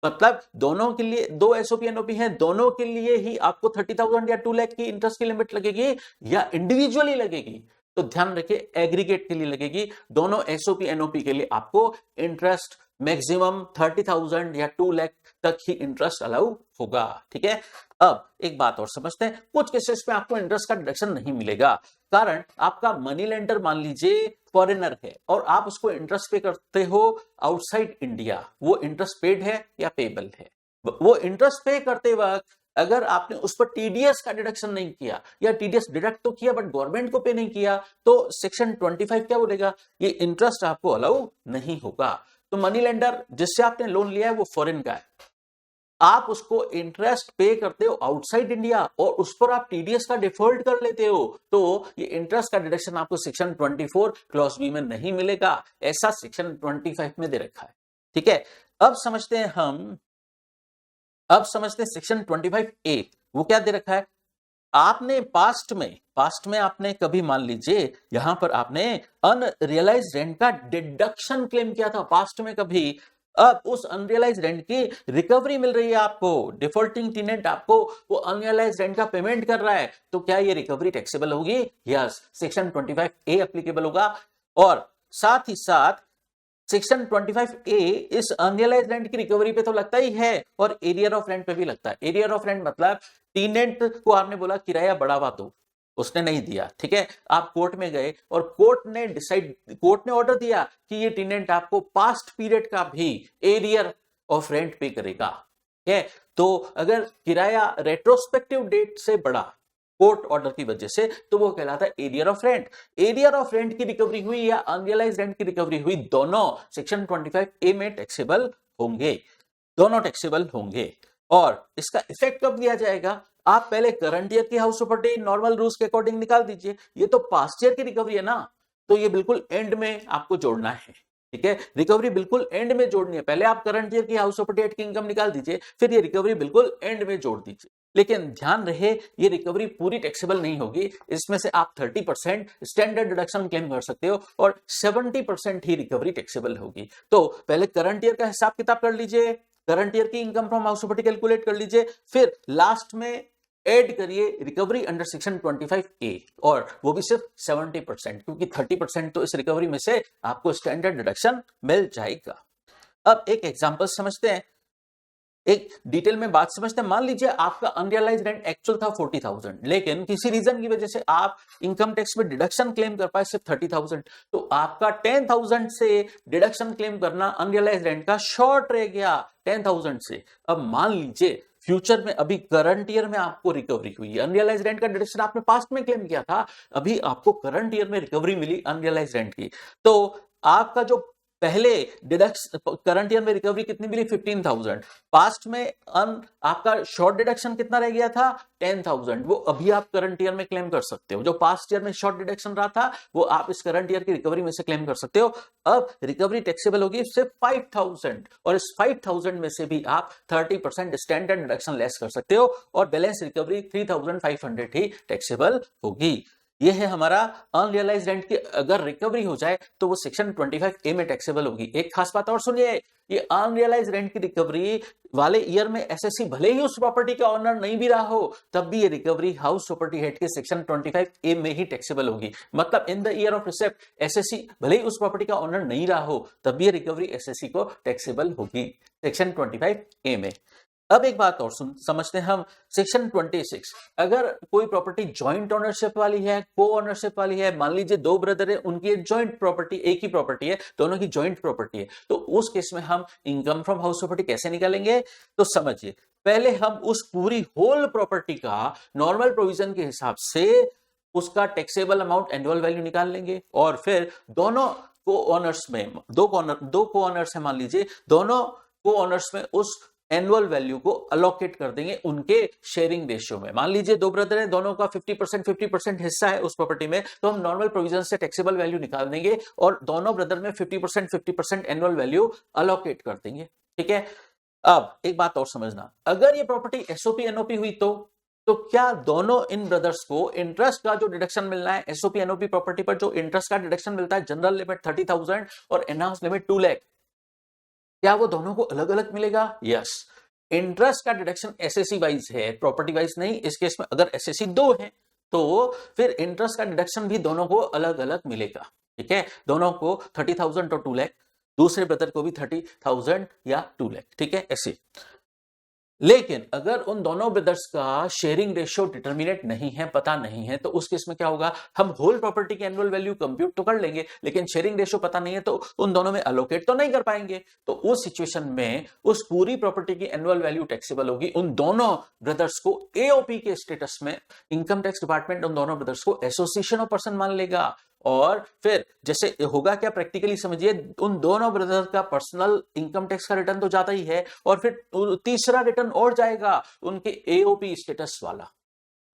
मतलब दोनों के लिए 2 एसओपी एनओपी हैं, दोनों के लिए ही आपको 30,000 या 2 लाख की इंटरेस्ट की लिमिट लगेगी या इंडिविजुअली लगेगी? तो ध्यान रखिए, एग्रीगेट के लिए लगेगी। दोनों एसओपी एनओपी के लिए आपको इंटरेस्ट मैक्सिमम 30,000 या 2 लाख तक ही इंटरेस्ट अलाउ होगा। ठीक है, अब एक बात और समझते हैं, कुछ केसेस में आपको इंटरेस्ट का डिडक्शन नहीं मिलेगा, कारण आपका मनी लेंडर मान लीजिए फॉरेनर है और आप उसको इंटरेस्ट पे करते हो आउटसाइड इंडिया, वो इंटरेस्ट पेड है या पेबल है? वो इंटरेस्ट पे करते वक्त अगर आपने उस पर टीडीएस का डिडक्शन नहीं किया या टीडीएस डिडक्ट तो किया बट गवर्नमेंट को पे नहीं किया, तो सेक्शन 25 क्या बोलेगा? ये इंटरेस्ट आपको अलाउ नहीं होगा। तो मनी लेंडर जिससे आपने लोन लिया है वो फॉरेन का है, आप उसको इंटरेस्ट पे करते हो आउटसाइड इंडिया और उस पर आप टीडीएस का डिफॉल्ट कर लेते हो, तो ये इंटरेस्ट का डिडक्शन आपको सेक्शन 24 क्लॉज बी में नहीं मिलेगा, ऐसा सेक्शन 25 में दे रखा है। ठीक है, अब समझते हैं सेक्शन 25A, वो क्या दे रखा है? आपने पास्ट में आपने कभी मान लीजिए यहां पर आपने अनरियलाइज्ड रेंट का डिडक्शन क्लेम किया था पास्ट में कभी, अब उस अनरियलाइज्ड रेंट की रिकवरी मिल रही है आपको, डिफॉल्टिंग टेनेंट आपको वो अनरियलाइज्ड रेंट का पेमेंट कर रहा है, तो क्या ये रिकवरी टैक्सेबल होगी? यस, सेक्शन 25A एप्लीकेबल होगा। और साथ ही साथ सेक्शन 25A इस अनरियलाइज्ड रेंट की रिकवरी पे तो लगता ही है और एरियर ऑफ रेंट पे भी लगता है। एरियर ऑफ रेंट मतलब टेनेंट को आपने बोला किराया बढ़ावा दो, उसने नहीं दिया, ठीक है, आप कोर्ट में गए और कोर्ट ने ऑर्डर दिया कि ये टेनेंट आपको पास्ट पीरियड का भी एरियर ऑफ रेंट पे करेगा। ठीक है, तो अगर किराया रेट्रोस्पेक्टिव डेट से बढ़ा कोर्ट ऑर्डर की वजह से, तो वो कहलाता है arrear of rent. Arrear of rent की रिकवरी हुई या अनरियलाइज्ड रेंट की रिकवरी हुई, दोनों सेक्शन 25A में टैक्सेबल होंगे, दोनों टैक्सेबल होंगे। और इसका इफेक्ट कब दिया जाएगा? आप पहले करंट ईयर की हाउस प्रॉपर्टी नॉर्मल रूल्स के अकॉर्डिंग निकाल दीजिए, ये तो पास्ट ईयर की रिकवरी है ना, तो ये बिल्कुल एंड में आपको जोड़ना है। ठीक है, रिकवरी बिल्कुल एंड में जोड़नी है, पहले आप करंट ईयर की हाउस प्रॉपर्टी एट की इनकम निकाल दीजिए, फिर ये रिकवरी बिल्कुल एंड में जोड़ दीजिए। लेकिन ध्यान रहे, ये रिकवरी पूरी टैक्सेबल नहीं होगी, इसमें से आप 30% स्टैंडर्ड डिडक्शन क्लेम कर सकते हो और 70% ही रिकवरी टैक्सेबल होगी। तो पहले करंट ईयर का हिसाब किताब कर लीजिए, करंट ईयर की income from house property calculate कर लीजिए, फिर लास्ट में ऐड करिए रिकवरी अंडर सेक्शन 25A और वो भी सिर्फ 70%, क्योंकि 30% तो इस रिकवरी में से आपको स्टैंडर्ड डिडक्शन मिल जाएगा। अब एक एग्जांपल समझते हैं, एक डिटेल में बात समझते हैं। मान लीजिए आपका अनरियलाइज्ड रेंट एक्चुअल था 40,000, लेकिन किसी रीजन की वजह से आप इनकम टैक्स में डिडक्शन क्लेम कर पाए सिर्फ 30,000, तो आपका 10,000 से डिडक्शन क्लेम करना अनरियलाइज्ड रेंट का शॉर्ट रह गया 10,000 से। अब मान लीजिए फ्यूचर में, अभी करंट ईयर में आपको रिकवरी हुई, अनरियलाइज्ड रेंट का डिडक्शन आपने पास्ट में क्लेम किया था, अभी आपको करंट ईयर में रिकवरी मिली अनरियलाइज्ड रेंट की, तो आपका जो पहले डिडक्शन करंट ईयर में रिकवरी कितनी मिली 15,000, पास्ट में आपका शॉर्ट डिडक्शन कितना रह गया था 10,000, वो अभी आप करंट ईयर में क्लेम कर सकते हो। जो पास्ट ईयर में शॉर्ट डिडक्शन रहा था वो आप इस करंट ईयर की रिकवरी में से क्लेम कर सकते हो। अब रिकवरी टैक्सेबल होगी सिर्फ 5,000 और इस 5,000 में से भी आप 30% स्टैंडर्ड डिडक्शन लेस कर सकते हो और बैलेंस रिकवरी 3,500 ही टैक्सेबल होगी। ये है हमारा अनरियलाइज्ड रेंट की अगर रिकवरी हो जाए तो वो सेक्शन 25A में टैक्सेबल होगी। एक खास बात और सुनिए, ये अनरियलाइज्ड रेंट की रिकवरी वाले ईयर में एसएससी भले ही उस प्रॉपर्टी का ऑनर नहीं भी रहा हो तब भी ये रिकवरी हाउस प्रॉपर्टी हेड के सेक्शन 25A में ही टैक्सेबल होगी। मतलब in the year of receipt assessee भले ही उस प्रॉपर्टी का ऑनर नहीं रहा हो तब भी ये रिकवरी एसएससी को टैक्सेबल होगी सेक्शन 25A में। अब एक बात और समझते हैं हम सेक्शन 26। अगर कोई प्रॉपर्टी जॉइंट ओनरशिप वाली है, को ओनरशिप वाली है, मान लीजिए दो ब्रदर है, उनकी जॉइंट प्रॉपर्टी एक ही प्रॉपर्टी है, दोनों की जॉइंट प्रॉपर्टी है, तो उस केस में हम इनकम फ्रॉम हाउस प्रॉपर्टी कैसे निकालेंगे? तो समझिए, पहले हम उस पूरी होल प्रॉपर्टी का नॉर्मल प्रोविजन के हिसाब से उसका टैक्सेबल अमाउंट एनुअल वैल्यू निकाल लेंगे और फिर दोनों को ओनर्स में दो को ओनर्स है, मान लीजिए दोनों को ओनर्स में उस एनुअल वैल्यू को अलोकेट कर देंगे उनके शेयरिंग रेशियो में। मान लीजिए दो ब्रदर हैं, दोनों का 50% हिस्सा है उस प्रॉपर्टी में, तो हम नॉर्मल प्रोविजन से टैक्सेबल वैल्यू निकाल देंगे और दोनों ब्रदर में 50% एनुअल वैल्यू अलोकेट कर देंगे। ठीक है। अब एक बात और समझना, अगर ये प्रॉपर्टी एसओपी एनओपी हुई तो क्या दोनों इन ब्रदर्स को इंटरेस्ट का जो डिडक्शन मिलना है एसओपी एनओपी प्रॉपर्टी पर, जो इंटरेस्ट का डिडक्शन मिलता है, जनरल लिमिट 30,000 और एनहांस लिमिट 2 लाख, क्या वो दोनों को अलग अलग मिलेगा? यस। इंटरेस्ट का डिडक्शन एसएससी वाइज है, प्रॉपर्टी वाइज नहीं। इस केस में अगर एसएससी 2 है तो फिर इंटरेस्ट का डिडक्शन भी दोनों को अलग अलग मिलेगा। ठीक है, दोनों को 30,000 और 2 लाख, दूसरे ब्रदर को भी 30,000 या 2 लाख। ठीक है, ऐसे। लेकिन अगर उन दोनों ब्रदर्स का शेयरिंग रेशियो डिटरमिनेट नहीं है, पता नहीं है, तो उस केस में क्या होगा? हम होल प्रॉपर्टी की एनुअल वैल्यू कंप्यूट तो कर लेंगे लेकिन शेयरिंग रेशियो पता नहीं है तो उन दोनों में अलोकेट तो नहीं कर पाएंगे। तो उस सिचुएशन में उस पूरी प्रॉपर्टी की एनुअल वैल्यू टैक्सेबल होगी उन दोनों ब्रदर्स को एओपी के स्टेटस में। इनकम टैक्स डिपार्टमेंट उन दोनों ब्रदर्स को एसोसिएशन ऑफ पर्सन मान लेगा और फिर जैसे होगा क्या, प्रैक्टिकली समझिए, उन दोनों ब्रदर का पर्सनल इनकम टैक्स का रिटर्न तो जाता ही है और फिर तीसरा रिटर्न और जाएगा उनके एओपी स्टेटस वाला,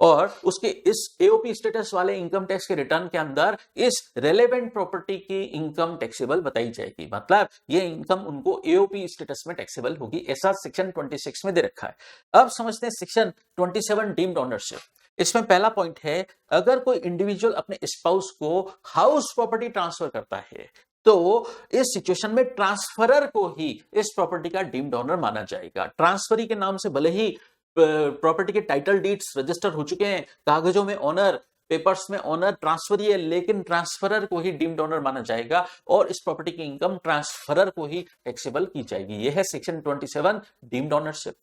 और उसके इस एओपी स्टेटस वाले इनकम टैक्स के रिटर्न के अंदर इस रेलेवेंट प्रॉपर्टी की इनकम टैक्सेबल बताई जाएगी। मतलब ये इनकम उनको एओपी स्टेटस में टैक्सेबल होगी, ऐसा सेक्शन 26 में दे रखा है। अब समझते हैं सेक्शन 27 डीम्ड ओनरशिप। इसमें पहला पॉइंट है, अगर कोई इंडिविजुअल अपने स्पाउस को हाउस प्रॉपर्टी ट्रांसफर करता है तो इस सिचुएशन में ट्रांसफरर को ही इस प्रॉपर्टी का डीम्ड ओनर माना जाएगा। ट्रांसफरी के नाम से भले ही प्रॉपर्टी के टाइटल डीड्स रजिस्टर हो चुके हैं, कागजों में ओनर, पेपर्स में ओनर ट्रांसफरी है, लेकिन ट्रांसफरर को ही डीम्ड ओनर माना जाएगा और इस प्रॉपर्टी की इनकम ट्रांसफरर को ही टैक्सेबल की जाएगी। यह है सेक्शन 27 डीम्ड ओनरशिप।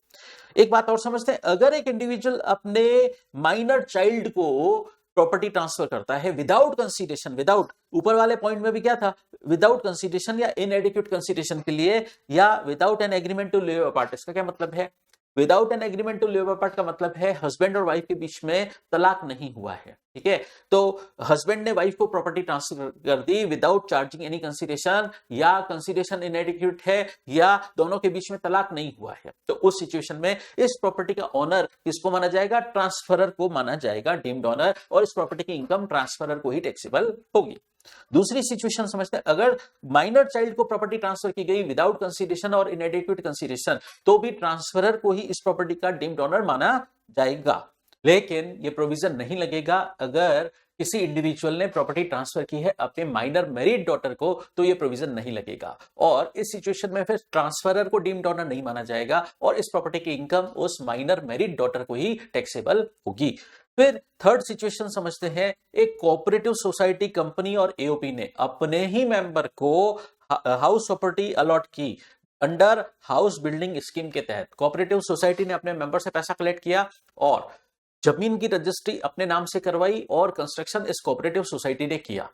एक बात और समझते हैं, अगर एक इंडिविजुअल अपने माइनर चाइल्ड को प्रॉपर्टी ट्रांसफर करता है विदाउट कंसीडरेशन, विदाउट, ऊपर वाले पॉइंट में भी क्या था, विदाउट कंसीडरेशन या इनएडिक्वेट कंसीडरेशन के लिए, या without an agreement to live apart. इसका क्या मतलब है? Without an agreement to live apart का मतलब है हस्बैंड और वाइफ के बीच में तलाक नहीं हुआ है। ठीक है, तो हस्बैंड ने वाइफ को प्रॉपर्टी ट्रांसफर कर दी विदाउट चार्जिंग एनी कंसीडरेशन, या कंसीडरेशन इनएडिक्वेट है, या दोनों के बीच में तलाक नहीं हुआ है, तो उस सिचुएशन में इस प्रॉपर्टी का ओनर किसको माना जाएगा? ट्रांसफरर को माना जाएगा, डीम्ड ओनर, और इस प्रॉपर्टी की इनकम ट्रांसफरर को ही टैक्सेबल होगी। दूसरी सिचुएशन समझते हैं, अगर माइनर चाइल्ड को प्रॉपर्टी ट्रांसफर की गई विदाउट कंसीडरेशन और इनएडिक्वेट कंसीडरेशन, तो भी ट्रांसफरर को ही इस प्रॉपर्टी का डीम्ड ओनर माना जाएगा। लेकिन ये प्रोविजन नहीं लगेगा अगर किसी इंडिविजुअल ने प्रॉपर्टी ट्रांसफर की है अपने माइनर मैरिड डॉटर को, तो ये प्रोविजन नहीं लगेगा और इस सिचुएशन में फिर ट्रांसफरर को डीम्ड ओनर नहीं माना जाएगा और इस प्रॉपर्टी की इनकम उस माइनर मैरिड डॉटर को ही टैक्सेबल होगी। फिर थर्ड सिचुएशन समझते हैं, एक कोऑपरेटिव सोसाइटी, कंपनी और एओपी ने अपने ही मेंबर को हाउस प्रॉपर्टी अलॉट की अंडर हाउस बिल्डिंग स्कीम के तहत। कोऑपरेटिव सोसाइटी ने अपने मेंबर से पैसा कलेक्ट किया और जमीन की रजिस्ट्री अपने नाम से करवाई और कंस्ट्रक्शन इस कोऑपरेटिव सोसाइटी ने किया,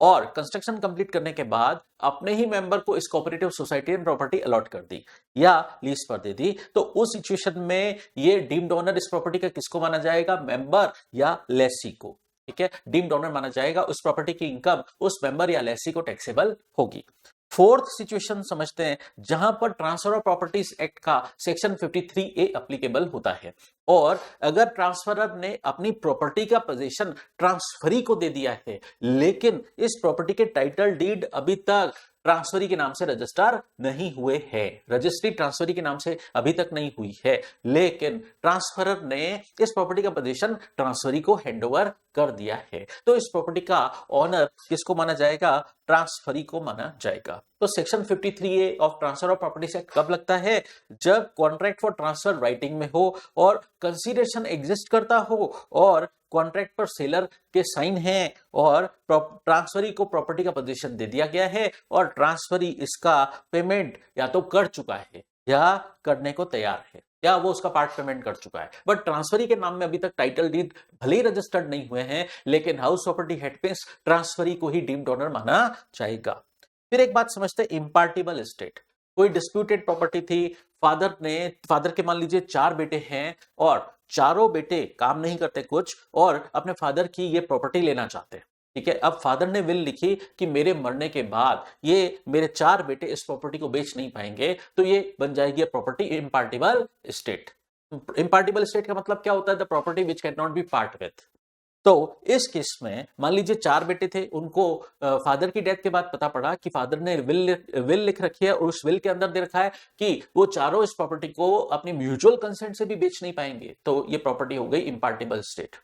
और कंस्ट्रक्शन कंप्लीट करने के बाद अपने ही मेंबर को इस कोऑपरेटिव सोसाइटी ने प्रॉपर्टी अलॉट कर दी या लीज पर दे दी, तो उस सिचुएशन में ये डीम्ड ओनर इस प्रॉपर्टी का किसको माना जाएगा? मेंबर या लेसी को। ठीक है, डीम्ड ओनर माना जाएगा, उस प्रॉपर्टी की इनकम उस मेंबर या लेसी को टैक्सेबल होगी। फोर्थ सिचुएशन समझते हैं जहां पर ट्रांसफर ऑफ प्रॉपर्टीज एक्ट का सेक्शन 53A एप्लीकेबल होता है और अगर ट्रांसफरर ने अपनी प्रॉपर्टी का पोजीशन ट्रांसफरी को दे दिया है लेकिन इस प्रॉपर्टी के टाइटल डीड अभी तक ट्रांसफरी के नाम से रजिस्टर नहीं हुए हैं, रजिस्ट्री ट्रांसफरी के नाम से अभी तक नहीं हुई है, लेकिन ट्रांसफरर ने इस प्रॉपर्टी का पोजीशन ट्रांसफरी को हैंडओवर कर दिया है, तो इस प्रॉपर्टी का ऑनर किसको माना जाएगा? ट्रांसफरी को माना जाएगा। तो section 53A of transfer of property act कब लगता है? जब कॉन्ट्रैक्ट फॉर ट्रांसफर राइटिंग में हो और कंसीडरेशन एग्जिस्ट करता हो और कॉन्ट्रैक्ट पर सेलर के साइन हैं और ट्रांसफरी को प्रॉपर्टी का पोजीशन दे दिया गया है और ट्रांसफरी इसका पेमेंट या तो कर चुका है या करने को तैयार है या वो उसका पार्ट पेमेंट कर चुका है, बट ट्रांसफरी के नाम में अभी तक टाइटल डीड भले ही रजिस्टर्ड नहीं हुए हैं लेकिन हाउस प्रॉपर्टी हेड पे ट्रांसफरी को ही डीम्ड ओनर माना जाएगा। फिर एक बात समझते हैं, इम्पार्टिबल एस्टेट। कोई डिस्प्यूटेड प्रॉपर्टी थी, फादर के मान लीजिए 4 बेटे हैं और चारों बेटे काम नहीं करते कुछ और अपने फादर की ये प्रॉपर्टी लेना चाहते हैं, ठीक है। अब फादर ने विल लिखी कि मेरे मरने के बाद ये मेरे 4 बेटे इस प्रॉपर्टी को बेच नहीं पाएंगे, तो ये बन जाएगी प्रॉपर्टी इम्पार्टिबल एस्टेट। इम्पार्टिबल एस्टेट का मतलब क्या होता है? The property which can not be part with. तो इस केस में मान लीजिए 4 बेटे थे, उनको फादर की डेथ के बाद पता पड़ा कि फादर ने विल लिख रखी है और उस विल के अंदर दे रखा है कि वो चारों इस प्रॉपर्टी को अपनी म्यूचुअल कंसेंट से भी बेच नहीं पाएंगे, तो ये प्रॉपर्टी हो गई इम्पार्टिबल एस्टेट।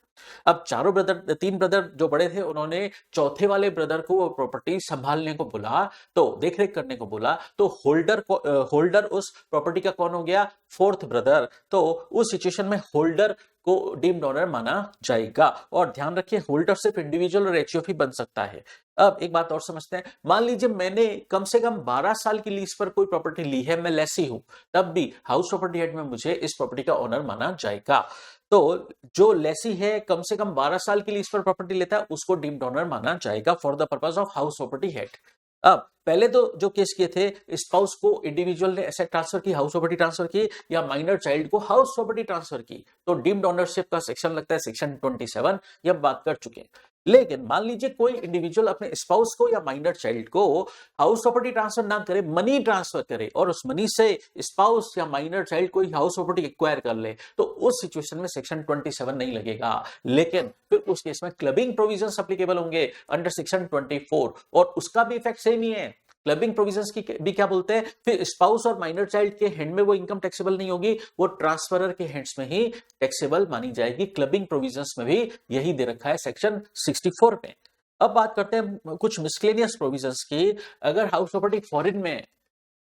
अब चारों ब्रदर, 3 ब्रदर जो बड़े थे, उन्होंने चौथे वाले ब्रदर को वो प्रॉपर्टी संभालने को बोला, तो देखरेख करने को बोला, तो होल्डर उस प्रॉपर्टी का कौन हो गया? 4th brother. तो उस सिचुएशन में होल्डर को डीम्ड ओनर माना जाएगा। और ध्यान रखिए, होल्डर सिर्फ इंडिविजुअल और एचयूएफ बन सकता है। अब एक बात और समझते हैं, मान लीजिए मैंने कम से कम 12 साल की लीज पर कोई प्रॉपर्टी ली है, मैं लेसी हूं, तब भी हाउस प्रॉपर्टी एक्ट में मुझे इस प्रॉपर्टी का ओनर माना जाएगा। तो जो लेसी है कम से कम 12 साल की लीज पर प्रॉपर्टी लेता है, उसको डीम्ड ओनर माना जाएगा for the purpose of house property act. अब पहले तो जो केस किए थे, स्पाउस को इंडिविजुअल ने एसेट ट्रांसफर की, हाउस प्रॉपर्टी ट्रांसफर की, या माइनर चाइल्ड को हाउस प्रॉपर्टी ट्रांसफर की, तो डीम्ड ओनरशिप का सेक्शन लगता है सेक्शन 27, ये हम बात कर चुके हैं। लेकिन मान लीजिए कोई इंडिविजुअल अपने स्पाउस को या माइनर चाइल्ड को हाउस प्रॉपर्टी ट्रांसफर ना करे, मनी ट्रांसफर करे और उस मनी से स्पाउस या माइनर चाइल्ड कोई हाउस प्रॉपर्टी एक्वायर कर ले, तो उस सिचुएशन में सेक्शन 27 नहीं लगेगा। लेकिन फिर उस केस में क्लबिंग प्रोविजंस एप्लीकेबल होंगे अंडर सेक्शन 24 और उसका भी इफेक्ट सेम ही है। क्लबिंग प्रोविजंस की भी क्या बोलते हैं, फिर स्पाउस और माइनर चाइल्ड के हैंड में वो इनकम टैक्सेबल नहीं होगी, वो ट्रांसफरर के हैंड्स में ही टैक्सेबल मानी जाएगी। क्लबिंग प्रोविजंस में भी यही दे रखा है सेक्शन 64 में। अब बात करते हैं कुछ मिसलेनियस प्रोविजंस की। अगर हाउस प्रॉपर्टी फॉरेन में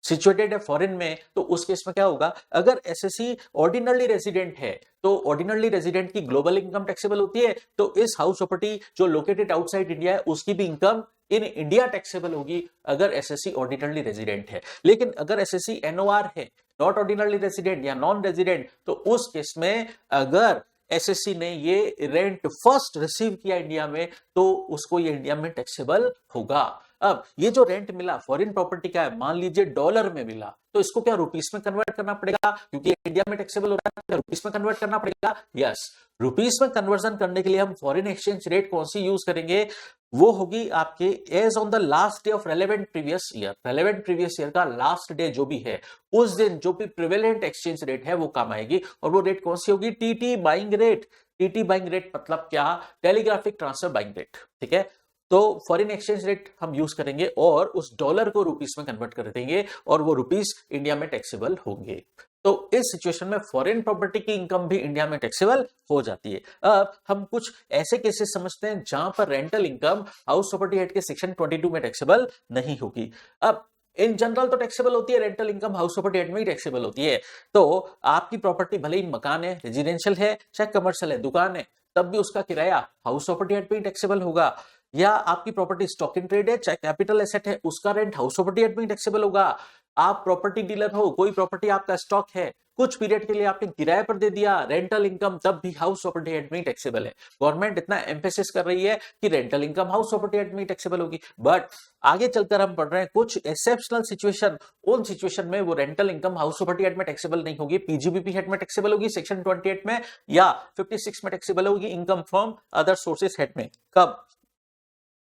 सिचुएटेड है, फॉरेन में, तो उस केस में क्या होगा? अगर एसएससी ऑर्डिनरली रेजिडेंट है तो ऑर्डिनरली रेजिडेंट की ग्लोबल इनकम टैक्सेबल होती है, तो इस हाउस प्रॉपर्टी जो लोकेटेड आउटसाइड इंडिया है उसकी भी इनकम इन इंडिया टैक्सेबल होगी अगर एसएससी ऑर्डिनरली रेजिडेंट है। लेकिन अगर एसएससी एनओआर है, नॉट ऑर्डिनरली रेजिडेंट या नॉन रेजिडेंट, तो उस केस में अगर एसएससी ने ये रेंट फर्स्ट रिसीव किया इंडिया में, तो उसको ये इंडिया में टैक्सेबल होगा। अब ये जो रेंट मिला फॉरेन प्रॉपर्टी का है, मान लीजिए डॉलर में मिला, तो इसको क्या रुपीस में कन्वर्ट करना पड़ेगा? क्योंकि इंडिया में टैक्सेबल होता है, रुपीस में कन्वर्ट करना पड़ेगा। यस, रुपीस में कन्वर्जन करने के लिए हम फॉरेन एक्सचेंज रेट कौन सी यूज करेंगे? वो होगी आपके age on the last day of relevant previous year. Relevant previous year का लास्ट डे जो भी है, उस दिन जो भी प्रिवेलेंट एक्सचेंज रेट है वो काम आएगी। और वो रेट कौन सी होगी? TT buying rate. TT buying rate मतलब क्या? टेलीग्राफिक ट्रांसफर बाइंग रेट, ठीक है। तो फॉरेन एक्सचेंज रेट हम यूज करेंगे और उस डॉलर को रुपीस में कन्वर्ट कर देंगे और वो रुपीस इंडिया में टैक्सेबल होंगे। तो इस सिचुएशन में फॉरेन प्रॉपर्टी की इनकम भी इंडिया में टैक्सेबल हो जाती है। अब हम कुछ ऐसे केसेस समझते हैं जहां पर rental income house property act के सेक्शन 22 में टैक्सेबल नहीं होगी। अब इन जनरल तो टैक्सेबल होती है, rental income house property act में ही टैक्सेबल होती है। तो आपकी प्रॉपर्टी भले ही मकान है, रेजिडेंशियल है, चाहे कमर्शियल है, दुकान है, तब भी उसका किराया हाउस प्रॉपर्टी एक्ट में ही टैक्सेबल होगा। या आपकी प्रॉपर्टी स्टॉक इन ट्रेड है, चाहे कैपिटल एसेट है, उसका रेंट हाउस प्रॉपर्टी एक्ट में ही टैक्सेबल होगा। आप प्रॉपर्टी डीलर हो, कोई प्रॉपर्टी आपका स्टॉक है, कुछ पीरियड के लिए आपने किराए पर दे दिया, रेंटल इनकम, तब भी हाउस प्रॉपर्टी एक्ट में ही टैक्सेबल है। गवर्नमेंट इतना एम्फेसिस कर रही है कि rental income house property act में ही टैक्सेबल होगी, बट आगे चलकर हम पढ़ रहे हैं कुछ एक्सेप्शनल सिचुएशन, उन सिचुएशन में वो rental income house property act में टैक्सेबल नहीं होगी, पीजीबीपी एक्ट में टैक्सेबल होगी सेक्शन 28 में, या 56 में टैक्सेबल होगी income from other sources head में। कब?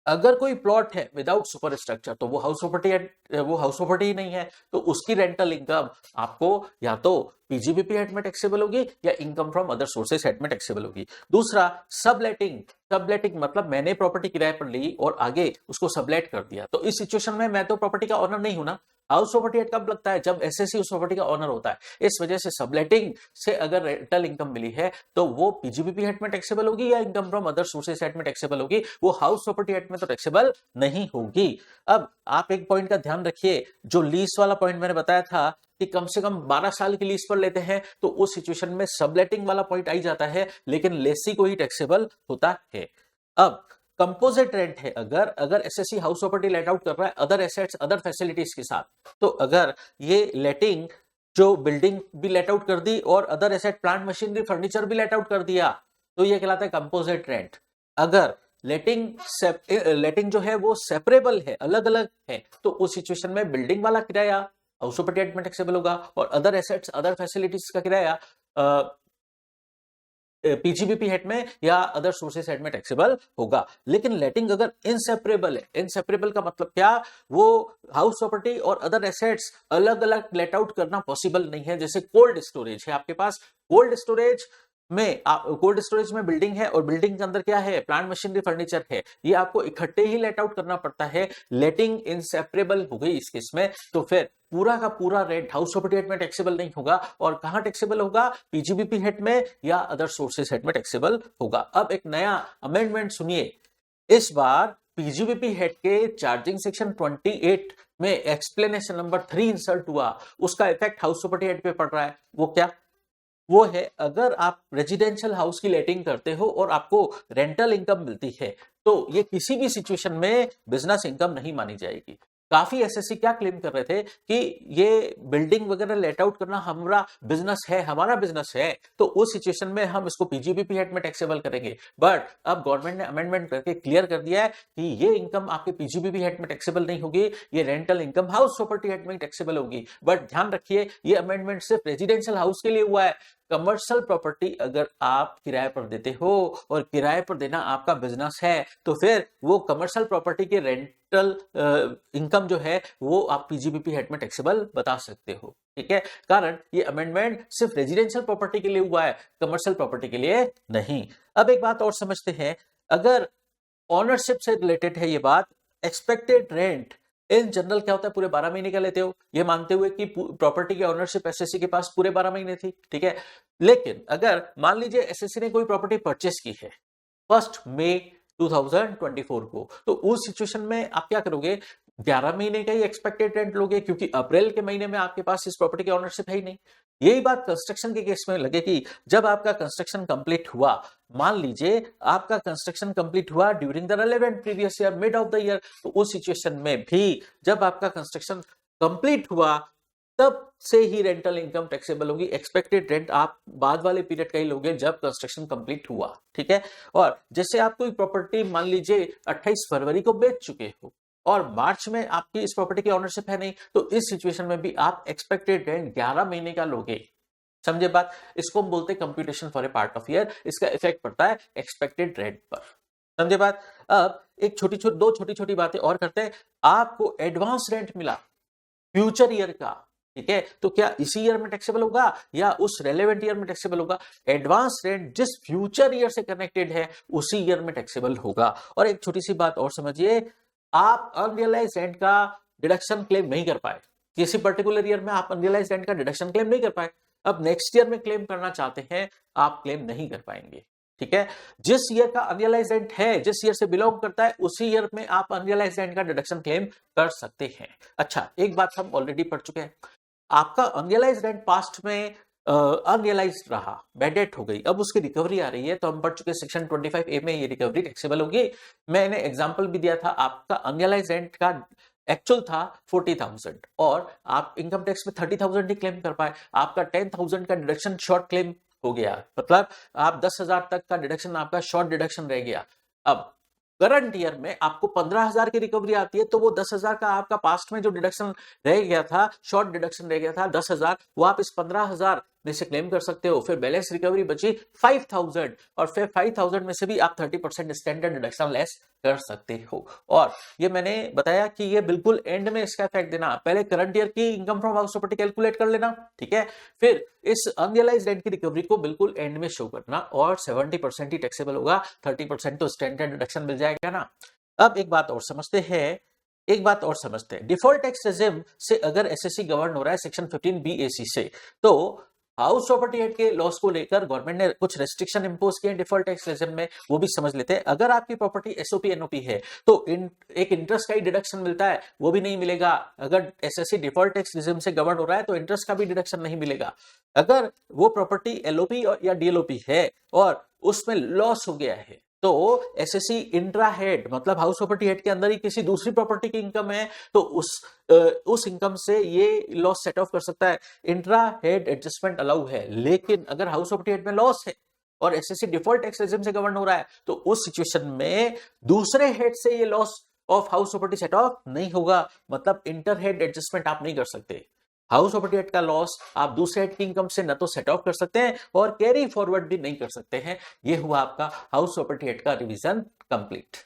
अगर कोई प्लॉट है विदाउट सुपर स्ट्रक्चर तो वो हाउस प्रॉपर्टी ही नहीं है, तो उसकी रेंटल इनकम आपको या तो पीजीबीपी हेड में टैक्सेबल होगी या income from other sources head में टैक्सेबल होगी। दूसरा, सबलेटिंग मतलब मैंने प्रॉपर्टी किराए पर ली और आगे उसको सबलेट कर दिया, तो इस सिचुएशन में मैं तो प्रॉपर्टी का ऑनर नहीं हूं ना। हाउस प्रॉपर्टी हेड कब लगता है? जब एसएससी उस प्रॉपर्टी का ऑनर होता है। इस वजह से सबलेटिंग से अगर रेंटल इनकम मिली है तो वो पीजीबीपी हेड में टैक्सेबल होगी या income from other sources head में टैक्सेबल होगी, वो हाउस प्रॉपर्टी हेड में तो टैक्सेबल नहीं होगी। अब आप एक पॉइंट का ध्यान रखिए, जो लीज वाला पॉइंट मैंने बताया था कि कम से कम 12 साल की लीज पर लेते हैं, तो उस सिचुएशन में सबलेटिंग वाला पॉइंट आई जाता है, लेकिन लेसी को ही टैक्सेबल होता है। अब कंपोजिट रेंट है, अगर SSC house property let out कर रहा है अदर एसेट्स अदर फैसिलिटीज के साथ, तो अगर ये लेटिंग जो बिल्डिंग भी लेट आउट कर दी और other asset plant machinery furniture भी लेट आउट कर दिया, तो ये कहलाता है कंपोजिट रेंट। अगर लेटिंग जो है वो सेपरेबल है, अलग अलग है, तो उस सिचुएशन में बिल्डिंग वाला किराया हाउस प्रॉपर्टी हेड में टैक्सेबल होगा और अदर एसेट्स अदर फैसिलिटीज का किराया पीजीबीपी हेड में या अदर सोर्सेस हेड में टैक्सेबल होगा। लेकिन लेटिंग अगर इनसेपरेबल है, इनसेपरेबल का मतलब क्या, वो हाउस प्रॉपर्टी और अदर एसेट्स अलग अलग लेट आउट करना पॉसिबल नहीं है। जैसे कोल्ड स्टोरेज है आपके पास, कोल्ड स्टोरेज में बिल्डिंग है और बिल्डिंग के अंदर क्या है, प्लांट मशीनरी फर्नीचर है, ये आपको इकट्ठे ही लेट आउट करना पड़ता है। लेटिंग इनसेपरेबल हो गई इस केस में, तो फिर पूरा का पूरा रेंट हाउस प्रॉपर्टी हेड में टैक्सेबल नहीं होगा और कहां टैक्सेबल होगा, पीजीबीपी हेड में या अदर सोर्सेस हेड में टैक्सेबल होगा। अब एक नया अमेंडमेंट सुनिए, इस बार पीजीबीपी हेड के चार्जिंग सेक्शन 28 में एक्सप्लेनेशन नंबर 3 इंसर्ट हुआ, उसका इफेक्ट हाउस प्रॉपर्टी हेड पे पड़ रहा है। वो क्या? वो है, अगर आप रेजिडेंशियल हाउस की लेटिंग करते हो और आपको रेंटल इनकम मिलती है, तो ये किसी भी सिचुएशन में बिजनेस इनकम नहीं मानी जाएगी। काफी एसएससी क्या क्लेम कर रहे थे कि ये बिल्डिंग वगैरह लेट आउट करना हमारा बिजनेस है, तो उस सिचुएशन में हम इसको पीजीबीपी हेड में टैक्सेबल करेंगे। बट अब गवर्नमेंट ने अमेंडमेंट करके क्लियर कर दिया है कि ये इनकम आपके पीजीबीपी हेड में टैक्सेबल नहीं होगी, ये rental income house property head में टैक्सेबल होगी। बट ध्यान रखिए, ये अमेंडमेंट सिर्फ रेजिडेंशियल हाउस के लिए हुआ है। कमर्शियल प्रॉपर्टी अगर आप किराए पर देते हो और किराए पर देना आपका बिजनेस है, तो फिर वो कमर्शियल प्रॉपर्टी के रेंटल इनकम जो है वो आप पीजीबीपी हेड में टैक्सेबल बता सकते हो। ठीक है, कारण ये अमेंडमेंट सिर्फ रेजिडेंशियल प्रॉपर्टी के लिए हुआ है, कमर्शियल प्रॉपर्टी के लिए नहीं। अब एक बात और समझते हैं, अगर ऑनरशिप से रिलेटेड है ये बात, एक्सपेक्टेड रेंट इन जनरल क्या होता है, पूरे 12 महीने का लेते हो, ये मानते हुए कि प्रॉपर्टी की ऑनरशिप एसएससी के पास पूरे 12 महीने थी। ठीक है, लेकिन अगर मान लीजिए एसएससी ने कोई प्रॉपर्टी परचेस की है 1 मई 2024 को, तो उस सिचुएशन में आप क्या करोगे, 11 महीने का ही एक्सपेक्टेड रेंट लोगे, क्योंकि अप्रैल के महीने में आपके पास इस प्रॉपर्टी की ऑनरशिप है ही नहीं। यही बात कंस्ट्रक्शन के केस में लगेगी। जब आपका कंस्ट्रक्शन कंप्लीट हुआ, मान लीजिए आपका कंस्ट्रक्शन कंप्लीट हुआ during the relevant previous year, mid of the year, तो उस सिचुएशन में भी जब आपका कंस्ट्रक्शन कंप्लीट हुआ तब से ही रेंटल इनकम टैक्सेबल होगी। एक्सपेक्टेड रेंट आप बाद वाले पीरियड का ही लोगे जब कंस्ट्रक्शन कंप्लीट हुआ। ठीक है, और जैसे आप कोई प्रॉपर्टी मान लीजिए 28 फरवरी को बेच चुके हो और मार्च में आपकी इस प्रॉपर्टी की ऑनरशिप है नहीं, तो इस सिचुएशन में भी आप एक्सपेक्टेड रेंट 11 महीने का लोगे। समझे बात? इसको हम बोलते हैं computation for a part of year, इसका इफेक्ट पड़ता है एक्सपेक्टेड रेंट पर। समझे बात? अब एक दो छोटी छोटी बातें और करते हैं। आपको एडवांस रेंट मिला फ्यूचर ईयर का, ठीक है, तो क्या इसी ईयर में टैक्सेबल होगा या उस रेलेवेंट ईयर में टैक्सेबल होगा? एडवांस रेंट जिस फ्यूचर ईयर से कनेक्टेड है उसी ईयर में टैक्सेबल होगा। और एक छोटी सी बात और समझिए, आप अनरियलाइज्ड रेंट का डिडक्शन क्लेम नहीं कर पाए, किसी पर्टिकुलर ईयर में आप अनरियलाइज्ड रेंट का डिडक्शन क्लेम नहीं कर पाए, अब नेक्स्ट ईयर में क्लेम करना चाहते हैं, आप क्लेम नहीं कर पाएंगे। ठीक है, जिस ईयर का अनरियलाइज्ड रेंट है, जिस ईयर से बिलोंग करता है, उसी ईयर में आप अनरियलाइज्ड रेंट का डिडक्शन क्लेम कर सकते हैं। अच्छा, एक बात हम ऑलरेडी पढ़ चुके हैं, आपका अनरियलाइज्ड रेंट पास्ट में अनरियलाइज्ड रहा, बैड डेट हो गई, अब उसकी रिकवरी आ रही है, तो हम पढ़ चुके सेक्शन 25A में ये रिकवरी टैक्सेबल होगी। मैंने एग्जांपल भी दिया था, आपका अनरियलाइज्ड रेंट का एक्चुअल था 40,000 और आप इनकम टैक्स में 30,000 ही क्लेम कर पाए, आपका 10,000 का डिडक्शन शॉर्ट क्लेम हो गया, मतलब आप 10,000 तक का डिडक्शन आपका शॉर्ट डिडक्शन रह गया। अब करंट ईयर में आपको 15,000 की रिकवरी आती है, तो वो 10,000 का आपका पास्ट में जो डिडक्शन रह गया था, शॉर्ट डिडक्शन रह गया था 10,000, वो आप इस 15,000 में से क्लेम कर सकते हो। फिर बैलेंस रिकवरी बची 5000 और फिर 5000 में से भी आप 30% स्टैंडर्ड डिडक्शन लेस कर सकते हो। और ये मैंने बताया कि ये बिल्कुल एंड में इसका इफेक्ट देना, पहले करंट ईयर की income from house property calculate कर लेना, ठीक है, फिर इस अनरियलाइज्ड रेंट की रिकवरी को बिल्कुल एंड में शो करना और 70% ही टैक्सेबल होगा, 30% तो स्टैंडर्ड डिडक्शन मिल जाएगा ना। अब एक बात और समझते हैं, डिफॉल्ट टैक्स रेजिम से अगर एसएससी गवर्न हो रहा है सेक्शन 15BAC से, तो हाउस प्रॉपर्टी एक्ट के लॉस को लेकर गवर्नमेंट ने कुछ रेस्ट्रिक्शन इंपोज किए डिफॉल्ट टैक्स रेजिम में, वो भी समझ लेते हैं। अगर आपकी प्रॉपर्टी एसओपी एनओपी है तो एक इंटरेस्ट का ही डिडक्शन मिलता है, वो भी नहीं मिलेगा। अगर एसएससी डिफॉल्ट टैक्स रेजिम से गवर्न हो रहा है तो इंटरेस्ट का भी डिडक्शन नहीं मिलेगा। अगर वो प्रॉपर्टी एलओपी या डीएलओपी है और उसमें लॉस हो गया है तो एसएससी इंट्रा हेड मतलब हाउस प्रॉपर्टी हेड के अंदर ही किसी दूसरी प्रॉपर्टी की इनकम है तो उस इनकम से ये लॉस सेट ऑफ कर सकता है, इंट्रा हेड एडजस्टमेंट अलाउ है। लेकिन अगर हाउस प्रॉपर्टी हेड में लॉस है और एसएससी डिफॉल्ट टैक्स रेजिम से गवर्न हो रहा है तो उस सिचुएशन में दूसरे हेड से ये loss of house property set of नहीं होगा, मतलब इंटर हेड एडजस्टमेंट आप नहीं कर सकते। हाउस प्रॉपर्टी एक्ट का लॉस आप दूसरे हेड की इनकम से न तो सेट ऑफ कर सकते हैं और कैरी फॉरवर्ड भी नहीं कर सकते हैं। ये हुआ आपका हाउस प्रॉपर्टी एक्ट का रिवीजन कंप्लीट।